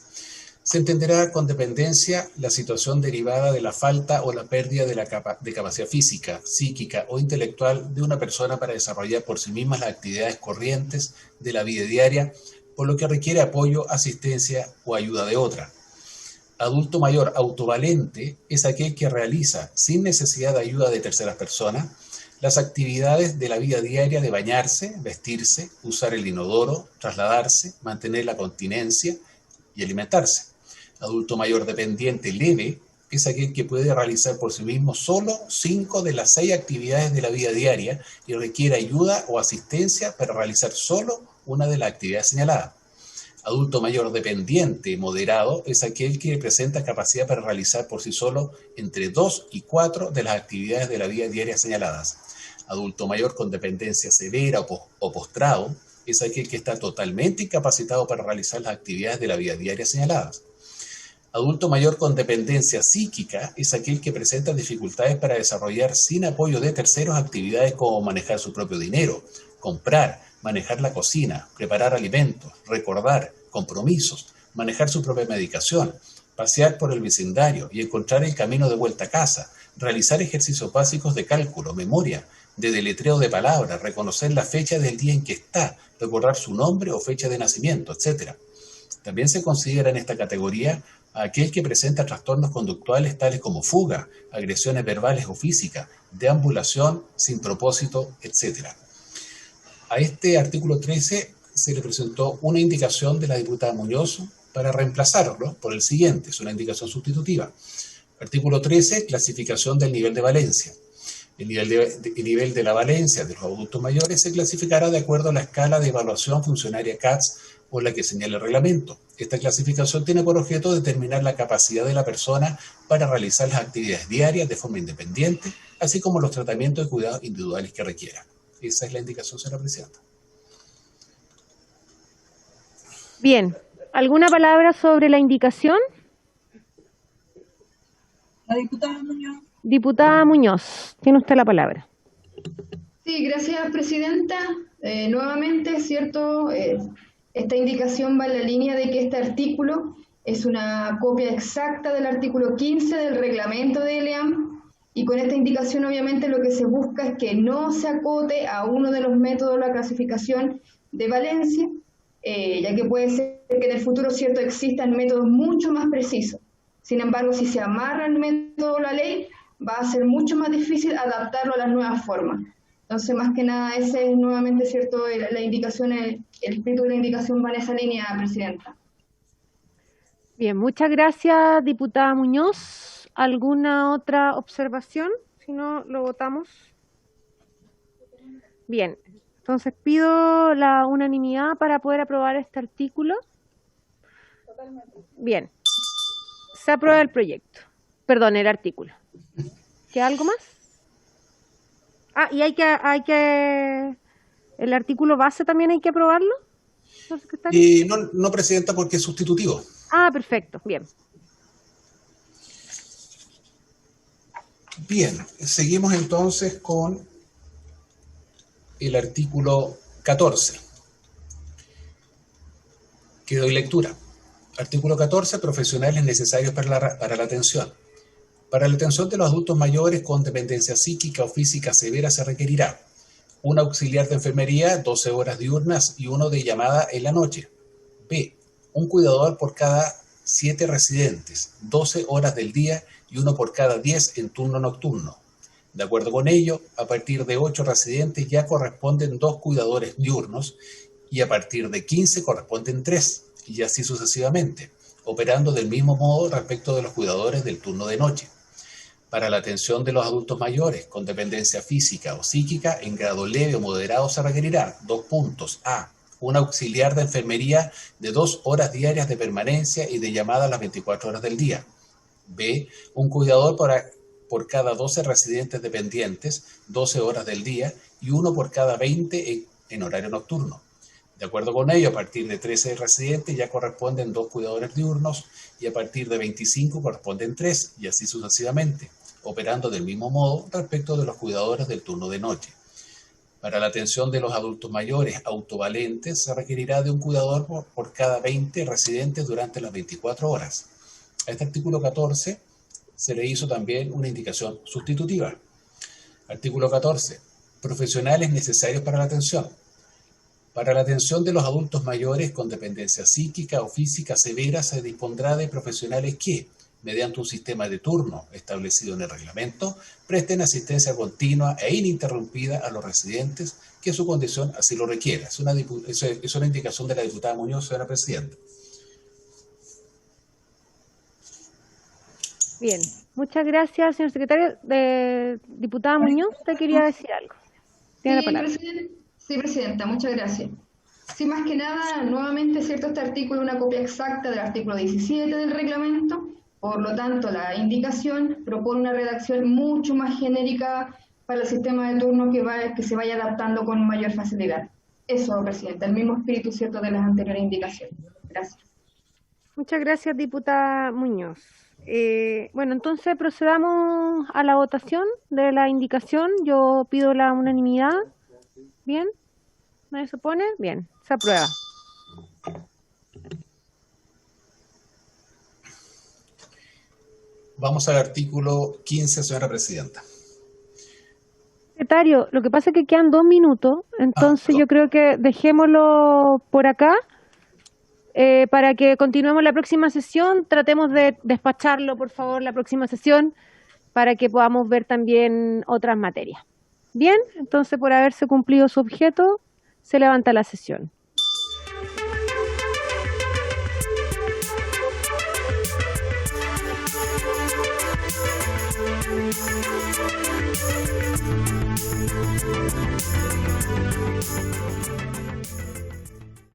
Se entenderá con dependencia la situación derivada de la falta o la pérdida de capacidad física, psíquica o intelectual de una persona para desarrollar por sí misma las actividades corrientes de la vida diaria, por lo que requiere apoyo, asistencia o ayuda de otra. Adulto mayor autovalente es aquel que realiza, sin necesidad de ayuda de terceras personas, las actividades de la vida diaria de bañarse, vestirse, usar el inodoro, trasladarse, mantener la continencia y alimentarse. Adulto mayor dependiente leve es aquel que puede realizar por sí mismo solo 5 de las 6 actividades de la vida diaria y requiere ayuda o asistencia para realizar solo una de las actividades señaladas. Adulto mayor dependiente moderado es aquel que presenta capacidad para realizar por sí solo entre 2 y 4 de las actividades de la vida diaria señaladas. Adulto mayor con dependencia severa o postrado es aquel que está totalmente incapacitado para realizar las actividades de la vida diaria señaladas. Adulto mayor con dependencia psíquica es aquel que presenta dificultades para desarrollar sin apoyo de terceros actividades como manejar su propio dinero, comprar, manejar la cocina, preparar alimentos, recordar, compromisos, manejar su propia medicación, pasear por el vecindario y encontrar el camino de vuelta a casa, realizar ejercicios básicos de cálculo, memoria, de deletreo de palabras, reconocer la fecha del día en que está, recordar su nombre o fecha de nacimiento, etc. También se considera en esta categoría a aquel que presenta trastornos conductuales tales como fuga, agresiones verbales o físicas, deambulación sin propósito, etc. A este artículo 13 se le presentó una indicación de la diputada Muñoz para reemplazarlo por el siguiente, es una indicación sustitutiva. Artículo 13, clasificación del nivel de valencia. El nivel de la valencia de los adultos mayores se clasificará de acuerdo a la escala de evaluación funcionaria CATS o la que señala el reglamento. Esta clasificación tiene por objeto determinar la capacidad de la persona para realizar las actividades diarias de forma independiente, así como los tratamientos de cuidados individuales que requiera. Esa es la indicación, señora presidenta. Bien, ¿alguna palabra sobre la indicación? La diputada Muñoz. Diputada Muñoz, tiene usted la palabra. Sí, gracias, presidenta. Nuevamente, es cierto, esta indicación va en la línea de que este artículo es una copia exacta del artículo 15 del reglamento de ELEAM, y con esta indicación obviamente lo que se busca es que no se acote a uno de los métodos de la clasificación de valencia, ya que puede ser que en el futuro, cierto, existan métodos mucho más precisos. Sin embargo, si se amarra el método a la ley, va a ser mucho más difícil adaptarlo a las nuevas formas. Entonces, más que nada, ese es nuevamente, cierto, la indicación, el espíritu de la indicación va en esa línea, presidenta. Bien, muchas gracias, diputada Muñoz. ¿Alguna otra observación? Si no, lo votamos. Bien, entonces pido la unanimidad para poder aprobar este artículo. Bien, se aprueba el proyecto. Perdón, el artículo. ¿Queda algo más? Ah, y hay que el artículo base también hay que aprobarlo, ¿no, secretario? No, presidenta, porque es sustitutivo. Ah, perfecto, bien. Bien, seguimos entonces con el artículo 14, que doy lectura. Artículo 14, profesionales necesarios para la atención. Para la atención de los adultos mayores con dependencia psíquica o física severa se requerirá un auxiliar de enfermería, 12 horas diurnas y uno de llamada en la noche. B. Un cuidador por cada 7 residentes, 12 horas del día y uno por cada 10 en turno nocturno. De acuerdo con ello, a partir de 8 residentes ya corresponden 2 cuidadores diurnos y a partir de 15 corresponden 3, y así sucesivamente, operando del mismo modo respecto de los cuidadores del turno de noche. Para la atención de los adultos mayores con dependencia física o psíquica en grado leve o moderado se requerirá 2 puntos. A. Un auxiliar de enfermería de 2 horas diarias de permanencia y de llamada a las 24 horas del día. B. Un cuidador por cada 12 residentes dependientes, 12 horas del día, y uno por cada 20 en horario nocturno. De acuerdo con ello, a partir de 13 residentes ya corresponden 2 cuidadores diurnos y a partir de 25 corresponden 3, y así sucesivamente, operando del mismo modo respecto de los cuidadores del turno de noche. Para la atención de los adultos mayores autovalentes se requerirá de un cuidador por cada 20 residentes durante las 24 horas. A este artículo 14 se le hizo también una indicación sustitutiva. Artículo 14. Profesionales necesarios para la atención. Para la atención de los adultos mayores con dependencia psíquica o física severa se dispondrá de profesionales que, mediante un sistema de turno establecido en el reglamento, presten asistencia continua e ininterrumpida a los residentes que su condición así lo requiera. Es una indicación de la diputada Muñoz, señora presidenta. Bien, muchas gracias, señor secretario. Diputada Muñoz, ¿usted quería decir algo? Tiene la palabra. Sí, presidenta, muchas gracias. Sí, más que nada, nuevamente, cierto, este artículo es una copia exacta del artículo 17 del reglamento, por lo tanto, la indicación propone una redacción mucho más genérica para el sistema de turno que se vaya adaptando con mayor facilidad. Eso, presidenta, el mismo espíritu, cierto, de las anteriores indicaciones. Gracias. Muchas gracias, diputada Muñoz. Bueno, entonces procedamos a la votación de la indicación. Yo pido la unanimidad. ¿Bien? ¿Nadie se opone? Bien, se aprueba. Vamos al artículo 15, señora presidenta. Secretario, lo que pasa es que quedan 2 minutos, entonces yo creo que dejémoslo por acá para que continuemos la próxima sesión. Tratemos de despacharlo, por favor, la próxima sesión para que podamos ver también otras materias. Bien, entonces por haberse cumplido su objeto, se levanta la sesión.